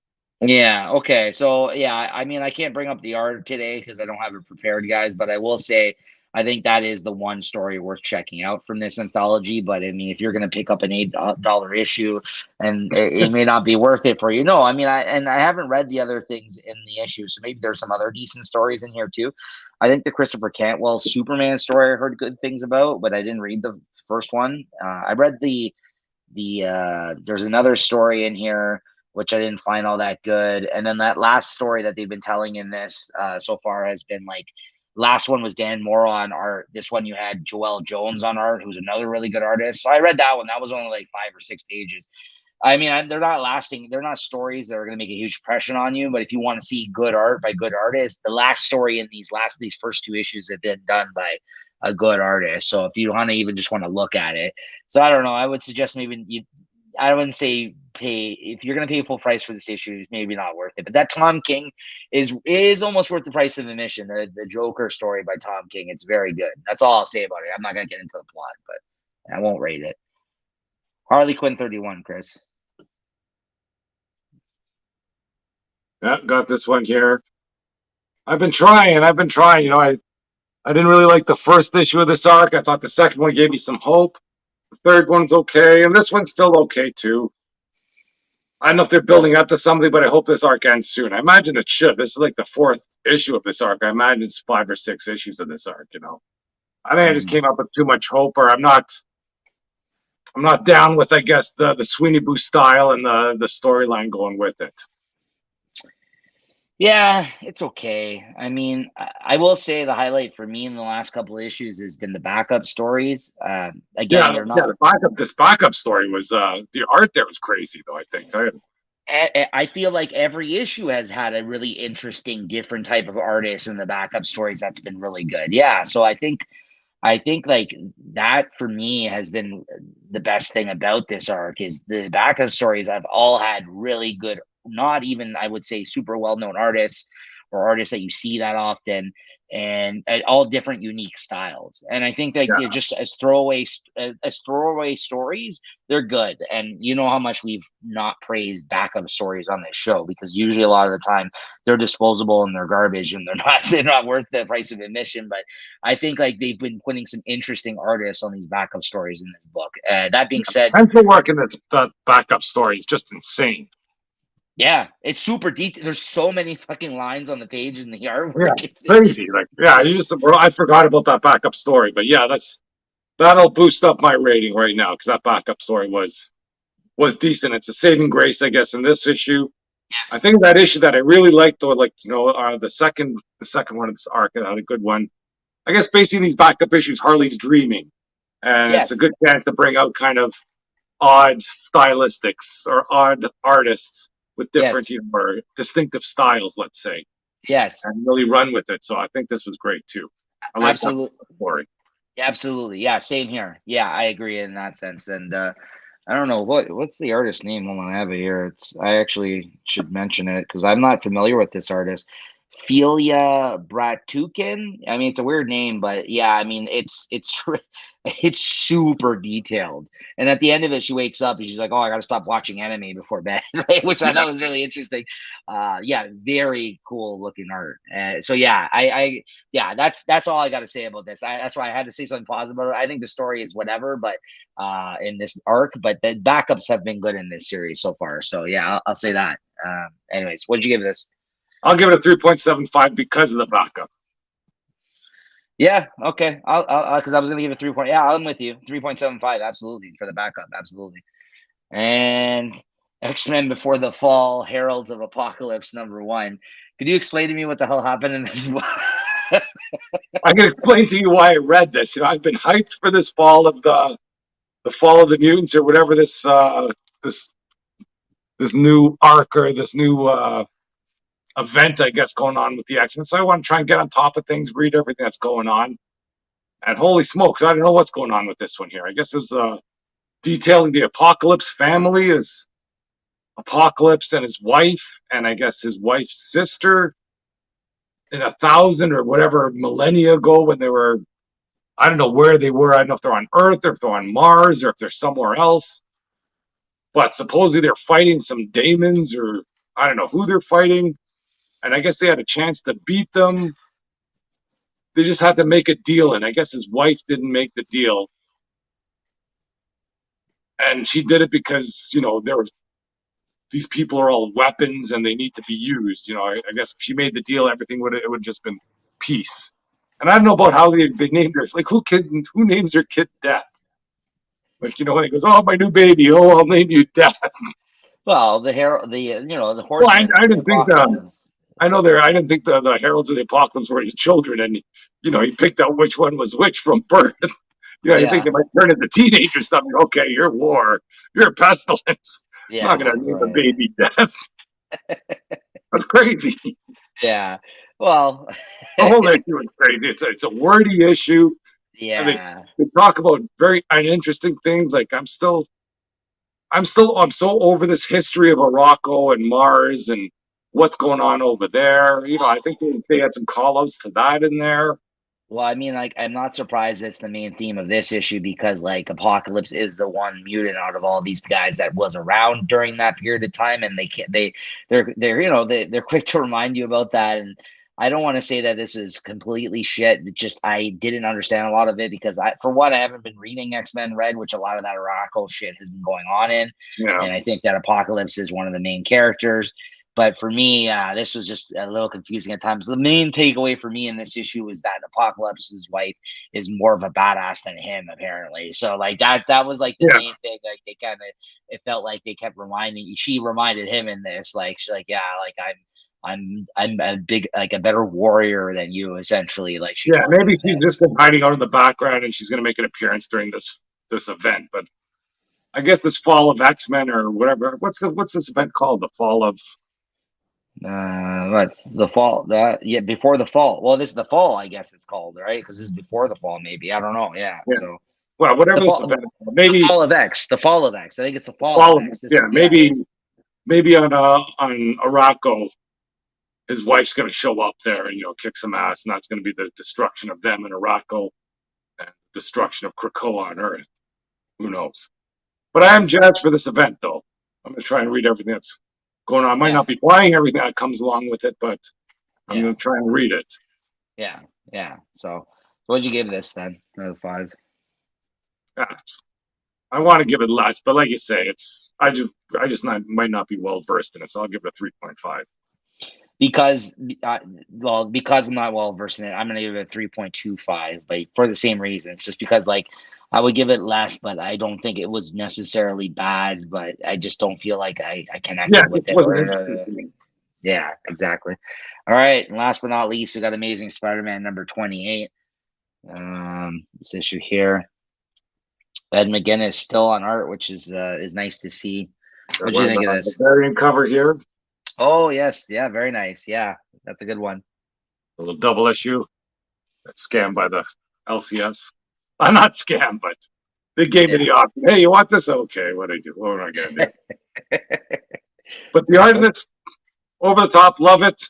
Yeah. Okay. So yeah, I mean, I can't bring up the art today because I don't have it prepared, guys. But I will say, I think that is the one story worth checking out from this anthology. But I mean, if you're going to pick up an $8 issue, and it may not be worth it for you. No, I mean, I haven't read the other things in the issue, so maybe there's some other decent stories in here too. I think the Christopher Cantwell Superman story I heard good things about, but I didn't read the first one. I read there's another story in here which I didn't find all that good. And then that last story that they've been telling in this so far has been like, last one was Dan Morrow on art. This one you had Joelle Jones on art, who's another really good artist. So I read that one. That was only like 5 or 6 pages. I mean, they're not lasting. They're not stories that are going to make a huge impression on you. But if you want to see good art by good artists, the last story in these first two issues have been done by a good artist. So if you want to even just want to look at it, so I don't know. I would suggest maybe you. I wouldn't say pay if you're going to pay full price for this issue. It's maybe not worth it. But that Tom King is almost worth the price of admission. The Joker story by Tom King. It's very good. That's all I'll say about it. I'm not going to get into the plot, but I won't rate it. Harley Quinn 31, Chris. Yeah, got this one here. I've been trying. I didn't really like the first issue of this arc. I thought the second one gave me some hope. The third one's okay, and this one's still okay too. I don't know if they're building up to something, but I hope this arc ends soon. I imagine it should. This is like the fourth issue of this arc. I imagine it's 5 or 6 issues of this arc. I think I just came up with too much hope, or I'm not down with, I guess, the Sweeney Boo style and the storyline going with it. Yeah, it's okay. I mean, I will say the highlight for me in the last couple of issues has been the backup stories. Again, they're Yeah. not. This backup story was the art there was crazy though. I think. I feel like every issue has had a really interesting, different type of artist in the backup stories that's been really good. Yeah, so I think like that for me has been the best thing about this arc is the backup stories I've all had really good, not even I would say super well known artists or artists that you see that often, and all different unique styles. And I think like they're Yeah, just as throwaway stories, they're good. And you know how much we've not praised backup stories on this show because usually a lot of the time they're disposable and they're garbage and they're not worth the price of admission. But I think like they've been putting some interesting artists on these backup stories in this book. That being said, pencil work in this that backup story is just insane. yeah, it's super detailed. There's so many fucking lines on the page in the Yeah, artwork. crazy. Like, yeah, I forgot about that backup story, but yeah, that'll boost up my rating right now because that backup story was decent. It's a saving grace, I guess, in this issue. I Yes, think that issue that I really liked, though, like the second one of this arc, had a good one. I guess basically these backup issues, Harley's dreaming, and it's a yes, good chance to bring out kind of odd stylistics or odd artists with different, yes, or distinctive styles, let's say, yes. and really run with it. So I think this was great too. I like that Absolutely, story. absolutely. Yeah, same here. Yeah, I agree in that sense. And I don't know what's the artist name. Hold on, I have it here. I actually should mention it because I'm not familiar with this artist. Felia Bratukin. I mean, it's a weird name, but yeah, I mean, it's it's super detailed. And at the end of it, she wakes up and she's like, "Oh, I got to stop watching anime before bed," right? Which I Yeah, thought was really interesting. Yeah, very cool looking art. So yeah, yeah, that's all I got to say about this. That's why I had to say something positive about it. I think the story is whatever, but in this arc, but the backups have been good in this series so far. So yeah, I'll say that. Anyways, what'd you give this? I'll give it a 3.75 because of the backup. Yeah, okay. I'll because I was gonna give it 3 point. Yeah, I'm with you. 3.75, absolutely for the backup, absolutely. And X-Men Before the Fall, Heralds of Apocalypse #1. Could you explain to me what the hell happened in this book? I can explain to you why I read this. I've been hyped for this fall of the mutants or whatever this this new arc or this new event, I guess, going on with the X-Men. So I want to try and get on top of things, read everything that's going on. And holy smokes, I don't know what's going on with this one here. I guess it's detailing the Apocalypse family is Apocalypse and his wife, and I guess his wife's sister in 1,000 or whatever millennia ago when they were, I don't know where they were. I don't know if they're on Earth or if they're on Mars or if they're somewhere else. But supposedly they're fighting some demons or I don't know who they're fighting. And I guess they had a chance to beat them. They just had to make a deal. And I guess his wife didn't make the deal. And she did it because, there were these people are all weapons and they need to be used. I guess if she made the deal, everything would just been peace. And I don't know about how they named her. Like who names their kid Death? Like when he goes, oh my new baby, oh I'll name you Death. Well, the Well, horsemen I of the didn't think apocalypse. I didn't think the heralds of the apocalypse were his children, and he picked out which one was which from birth. You think Yeah, they might turn into teenagers or something. Okay, you're war, you're pestilence. I'm not yeah, gonna name the right. baby Death. That's crazy. Yeah. Well, The whole issue is crazy. It's a wordy issue, and yeah. they talk about very uninteresting things. Like I'm so over this history of Morocco and Mars and what's going on over there. I think they had some call outs to that in there. Well, I mean, like, I'm not surprised it's the main theme of this issue because, like, Apocalypse is the one mutant out of all these guys that was around during that period of time, and they can't, they're quick to remind you about that. And I don't want to say that this is completely shit. It just I didn't understand a lot of it because for one, I haven't been reading X-Men Red, which a lot of that Araco shit has been going on in, Yeah. and I think that Apocalypse is one of the main characters. But for me, this was just a little confusing at times. The main takeaway for me in this issue is that Apocalypse's wife is more of a badass than him, apparently. So like that was like the Yeah. main thing. Like they kind of, it felt like they kept she reminded him in this, like she's like, yeah, like I'm a big, like a better warrior than you, essentially. Like she Yeah. told him Maybe she's this. just been hiding out in the background and she's going to make an appearance during this event. But I guess this fall of X Men or whatever. What's this event called? The fall of. What the fall? That yeah, before the fall. Well, this is the fall, I guess it's called, right? Because this is before the fall, maybe. I don't know. Yeah. Yeah. So Well, the whatever this fall, event. the Maybe fall of X, the fall of X. I think it's the fall of fall. X. This Yeah. is yeah, Maybe this maybe on Araco, his wife's going to show up there and kick some ass, and that's going to be the destruction of them in Araco and destruction of Krakoa on Earth. Who knows? But I am jazzed for this event, though. I'm going to try and read everything that's going on. I might yeah, not be buying everything that comes along with it, but I'm yeah, going to try and read it. yeah, yeah. So what'd you give this then? Out of 5? Yeah, I want to give it less, but like you say, I just might not be well versed in it, so I'll give it a 3.5. Because because I'm not well versed in it, I'm gonna give it a 3.25, but for the same reasons. Just because like I would give it less, but I don't think it was necessarily bad, but I just don't feel like I Yeah, connected it with just it wasn't interesting or to me. yeah, exactly. All right, and last but not least, we got Amazing Spider-Man number 28. This issue here. Ed McGuinness still on art, which is nice to see. What do you We're think of the this? variant cover here, Oh yes, yeah, very nice. Yeah, that's a good one. a little double issue. That's scammed by the LCS. I'm not scammed, but they gave me Yeah. the option. Hey, you want this? Okay, what do I do? What am I gonna do? But the art of this over the top, love it.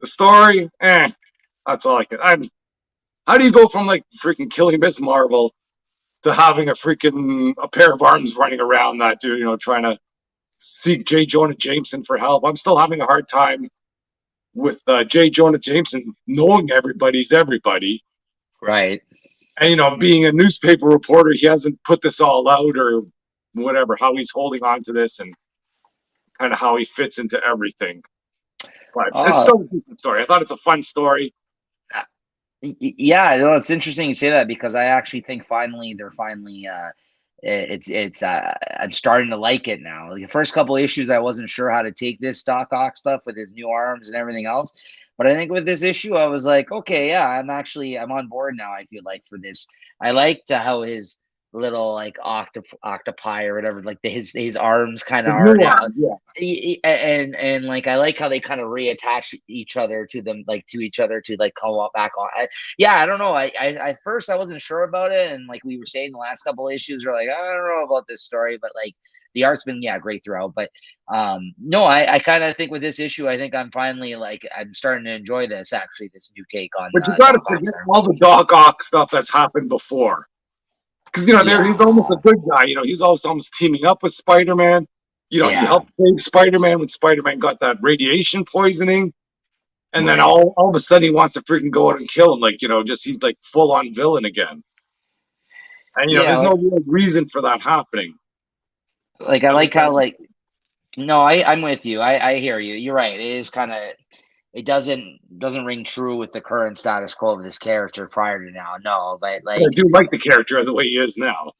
The story, that's all I can. How do you go from like freaking killing Miss Marvel to having a pair of arms running around that dude, trying to seek J. Jonah Jameson for help? I'm still having a hard time with J. Jonah Jameson knowing everybody's everybody. Right. And, being a newspaper reporter, he hasn't put this all out or whatever, how he's holding on to this and kind of how he fits into everything. But it's Uh, still a decent story. I thought it's a fun story. yeah, no, it's interesting you say that because I actually think they're finally it's I'm starting to like it now. Like the first couple issues I wasn't sure how to take this Doc Ock stuff with his new arms and everything else. But I think with this issue I was like, okay, yeah, I'm on board now, I feel like for this. I liked how little like octopi or whatever. Like his arms kind The of are new now. arm, yeah. And like I like how they kind of reattach each other to them, like to each other to like come up back on. Yeah, I don't know. I at first I wasn't sure about it, and like we were saying the last couple issues, we're like, I don't know about this story, but like the art's been great throughout. But no, I kind of think with this issue, I think I'm finally like I'm starting to enjoy this actually, this new take on But you got to Doc Ock's forget there. all the Doc Ock stuff that's happened before. Because he's almost a Yeah, good guy. He's also almost teaming up with Spider-Man. He yeah, helped save Spider-Man when Spider-Man got that radiation poisoning, and then right. all of a sudden he wants to freaking go out and kill him. Like just he's like full on villain again. And Yeah, there's no real reason for that happening. like I At least like how like no, I'm with you. I hear you. You're right. It is kind of it doesn't ring true with the current status quo of this character prior to now. No, but I like do like the character the way he is now.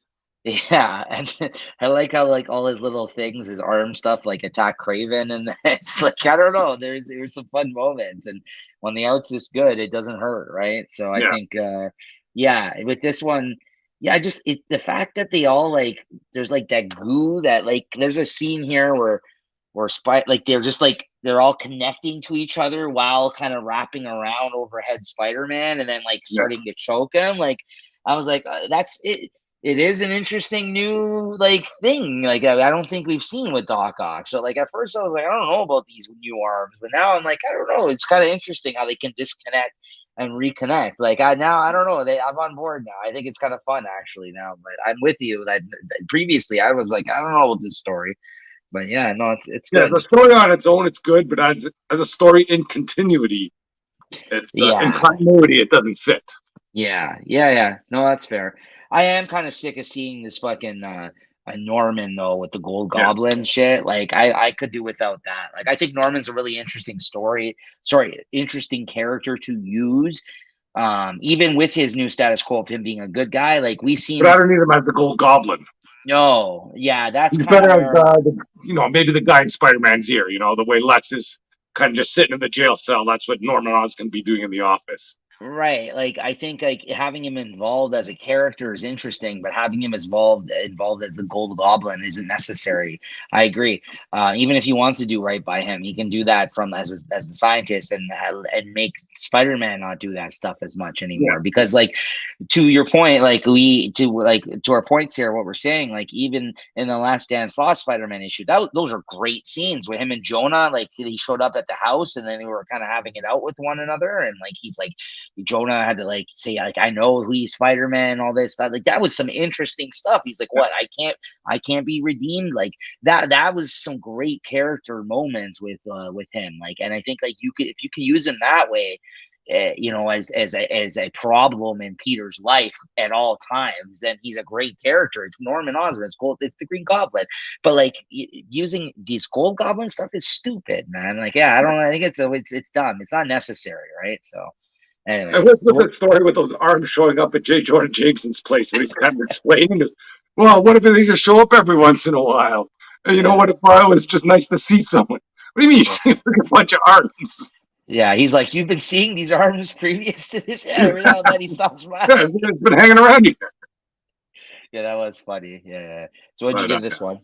yeah, and I like how like all his little things, his arm stuff, like attack Craven, and it's like I don't know. There's some fun moments, and when the art's this good, it doesn't hurt, right? So I Yeah, think, yeah, with this one, yeah, I just the fact that they all like there's like that goo that like there's a scene here where like they're just like they're all connecting to each other while kind of wrapping around overhead Spider-Man, and then like yeah. starting to choke him. Like I was like, that's it it is an interesting new like thing. Like I don't think we've seen with Doc Ock. So like at first I was like, I don't know about these new arms, but now I'm like, I don't know. It's kind of interesting how they can disconnect and reconnect. Like I don't know. I'm on board now. I think it's kind of fun actually now. But I'm with you. That previously I was like, I don't know about this story. But yeah, no, it's Yeah, good. the story on its own, it's good, but as a story in continuity, it's in Yeah. continuity, it doesn't fit. Yeah. No, that's fair. I am kind of sick of seeing this fucking Norman though with the Gold Yeah, Goblin shit. Like I could do without that. Like I think Norman's a really interesting interesting character to use. Even with his new status quo of him being a good guy, like we but I seen don't need him as the Gold Goblin. no, yeah, that's He's kind of better as where maybe the guy in Spider-Man's ear. The way Lex is kind of just sitting in the jail cell. That's what Norman Osborn be doing in the office. right. Like I think like having him involved as a character is interesting, but having him involved as the Gold Goblin isn't necessary. I agree. Even if he wants to do right by him, he can do that from as the scientist and make Spider-Man not do that stuff as much Yeah, anymore. Because like to your point, to our points here, what we're saying, like even in the last Dan Sloth Spider-Man issue, those are great scenes with him and Jonah. Like he showed up at the house and then they were kind of having it out with one another, and like he's like Jonah had to like say like I know who he's Spider Man, all this stuff. Like that was some interesting stuff. He's like, yeah, what? I can't be redeemed. Like that. That was some great character moments with him. Like, and I think like you could if you can use him that way. As a problem in Peter's life at all times, then he's a great character. It's Norman Osborn. It's the Green Goblin. But like using these Gold Goblin stuff is stupid, man. Like, yeah, I don't. I think it's dumb. It's not necessary, right? So. and Anyways, what's with that story with those arms showing up at J. Jonah Jameson's place when he's kind of explaining is, well, what if they just show up every once in a while? And yeah, what if it was just nice to see someone? What do you mean you see a bunch of arms? yeah. He's like, you've been seeing these arms previous to this. Yeah, every now and then he stops by. Yeah, it's been hanging around here. Yeah, that was funny. Yeah. So what'd you But give this one?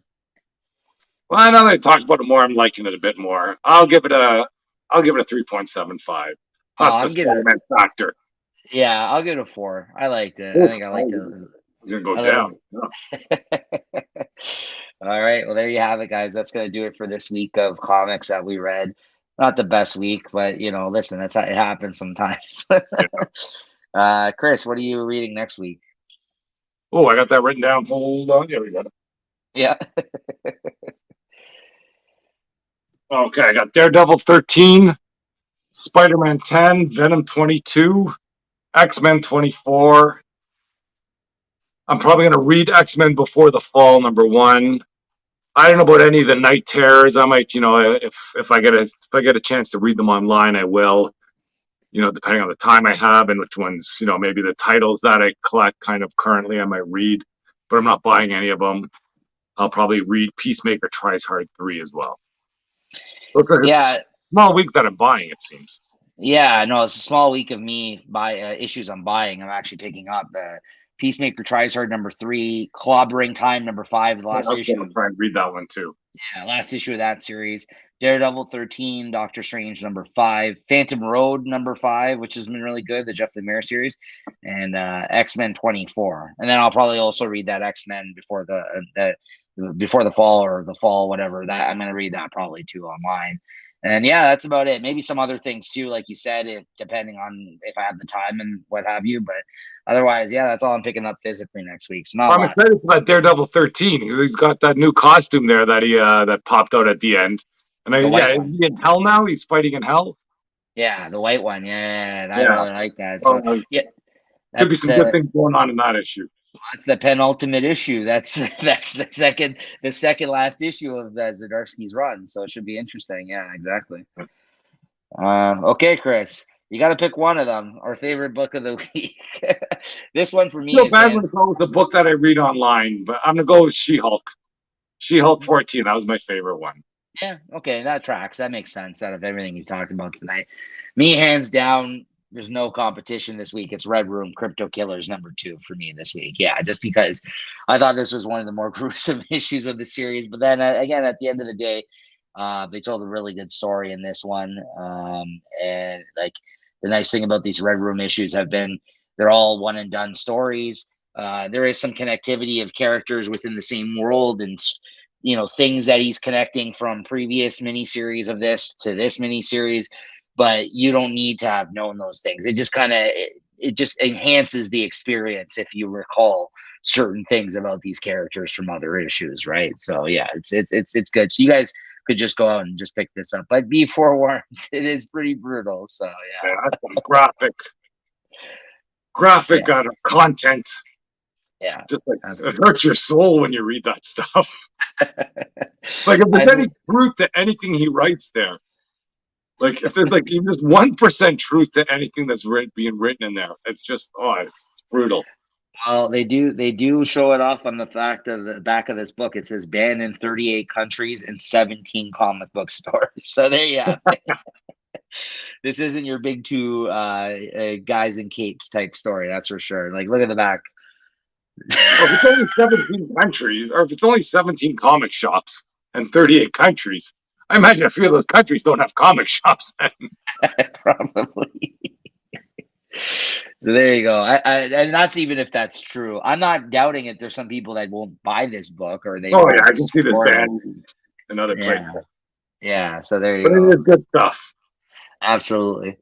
well, now that I talked about it more, I'm liking it a bit more. I'll give it a 3.75. Oh, That's the I'm giving it. Spider-Man factor. Yeah, I'll give it a 4. I liked it. I Oof, think I liked it it's gonna go a little. down. Yeah. All right. Well, there you have it, guys. That's gonna do it for this week of comics that we read. Not the best week, but listen, that's how it happens sometimes. Chris, what are you reading next week? Oh, I got that written down. Hold on. Here we go. Yeah. Okay, I got Daredevil 13, Spider-Man 10, Venom 22, X-Men 24. I'm probably going to read X-Men Before the Fall, #1. I don't know about any of the Night Terrors. I might, if I get a chance to read them online, I will. Depending on the time I have and which ones, maybe the titles that I collect kind of currently I might read, but I'm not buying any of them. I'll probably read Peacemaker Tries Hard 3 as well. Looks like it's a Yeah. small week that I'm buying, it seems. Yeah, no, it's a small week of me issues I'm buying. I'm actually picking up. Peacemaker Tries Hard #3, Clobbering Time #5, the I last was issue. going to try and read that one too. Yeah, last issue of that series. Daredevil 13, Doctor Strange #5, Phantom Road #5, which has been really good, the Jeff Lemire series, and X-Men 24. And then I'll probably also read that X-Men before the fall or the fall, whatever. That I'm gonna read that probably too online. And yeah, that's about it. Maybe some other things too, like you said, depending on if I have the time and what have you. But otherwise, yeah, that's all I'm picking up physically next week. So not a I'm lot. excited about Daredevil 13 because he's got that new costume there that he that popped out at the end. And The white is one. he in hell now? He's fighting in hell. Yeah, the white one. Yeah, I Yeah, really like that. So well, yeah, could be that's some good the things going on in that issue. that's the penultimate issue. That's that's the second last issue of Zdarsky's run. So it should be interesting. Yeah, exactly. Okay, Chris, you got to pick one of them. Our favorite book of the week. This one for me Feel is bad when hands. it goes the book that I read online, but I'm gonna go with She-Hulk. She-Hulk 14. That was my favorite one. Yeah, okay, that tracks. That makes sense out of everything you talked about tonight. Me, hands down, there's no competition this week. It's Red Room Crypto Killers #2 for me this week. Yeah, just because I thought this was one of the more gruesome issues of the series. But then again, at the end of the day, they told a really good story in this one. And like the nice thing about these Red Room issues have been they're all one and done stories. There is some connectivity of characters within the same world and things that he's connecting from previous miniseries of this to this miniseries, but you don't need to have known those things. It just it just enhances the experience if you recall certain things about these characters from other issues, right? So yeah, it's good. So you guys could just go out and just pick this up, but be forewarned, it is pretty brutal. So Yeah, yeah, that's some graphic content. yeah, Just like it absolutely. hurts your soul when you read that stuff. Like if I there's any truth to anything he writes there, like if there's like even just 1% truth to anything that's being written in there, it's just it's brutal. Well, they do show it off on the fact of the back of this book. It says banned in 38 countries and 17 comic book stores. So there you have it. This isn't your big two guys in capes type story, that's for sure. Like, look at the back. Well, if it's only 17 countries, or if it's only 17 comic shops and 38 countries, I imagine a few of those countries don't have comic shops. Probably. So there you go. And that's even if that's true. I'm not doubting it. There's some people that won't buy this book or they Oh yeah, won't I can see this support it. band in other places, Yeah. Yeah. So there you but it go. is good stuff. Absolutely.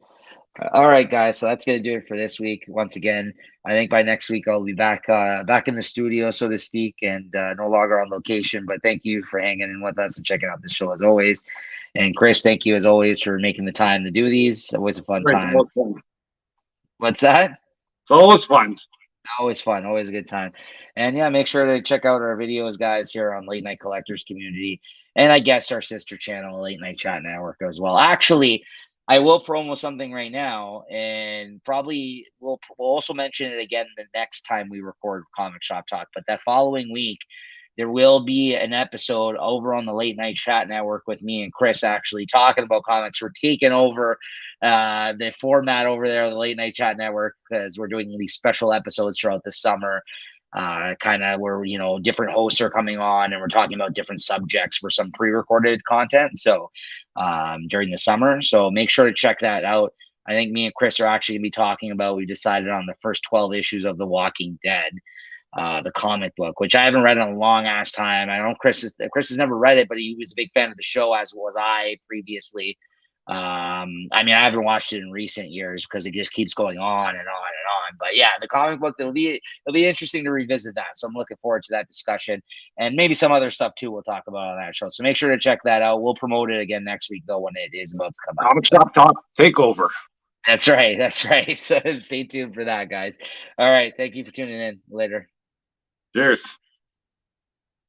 All right, guys. So that's gonna do it for this week. Once again, I think by next week I'll be back in the studio, so to speak, and no longer on location. But thank you for hanging in with us and checking out the show as always. And Chris, thank you as always for making the time to do these. Always a fun Right, time. What's that? it's always fun. Always fun, always a good time. And yeah, make sure to check out our videos, guys, here on Late Night Collectors Community. And I guess our sister channel, Late Night Chat Network, as well. Actually, I will promo something right now, and probably we'll also mention it again the next time we record Comic Shop Talk. But that following week, there will be an episode over on the Late Night Chat Network with me and Chris actually talking about comics. We're taking over the format over there on the Late Night Chat Network because we're doing these special episodes throughout the summer. Kind of where different hosts are coming on and we're talking about different subjects for some pre-recorded content. So during the summer, so make sure to check that out. I think me and Chris are actually gonna be talking about. We decided on the first 12 issues of The Walking Dead, the comic book, which I haven't read in a long ass time. I know Chris has never read it, but he was a big fan of the show, as was I previously. I mean, I haven't watched it in recent years because it just keeps going on and on and on. But yeah, the comic book, it'll be interesting to revisit that. So I'm looking forward to that discussion and maybe some other stuff too. We'll talk about on that show. So make sure to check that out. We'll promote it again next week though when it is about to come out. Comic Shop Talk Takeover. That's right. That's right. So stay tuned for that, guys. All right. Thank you for tuning in. Later. Cheers.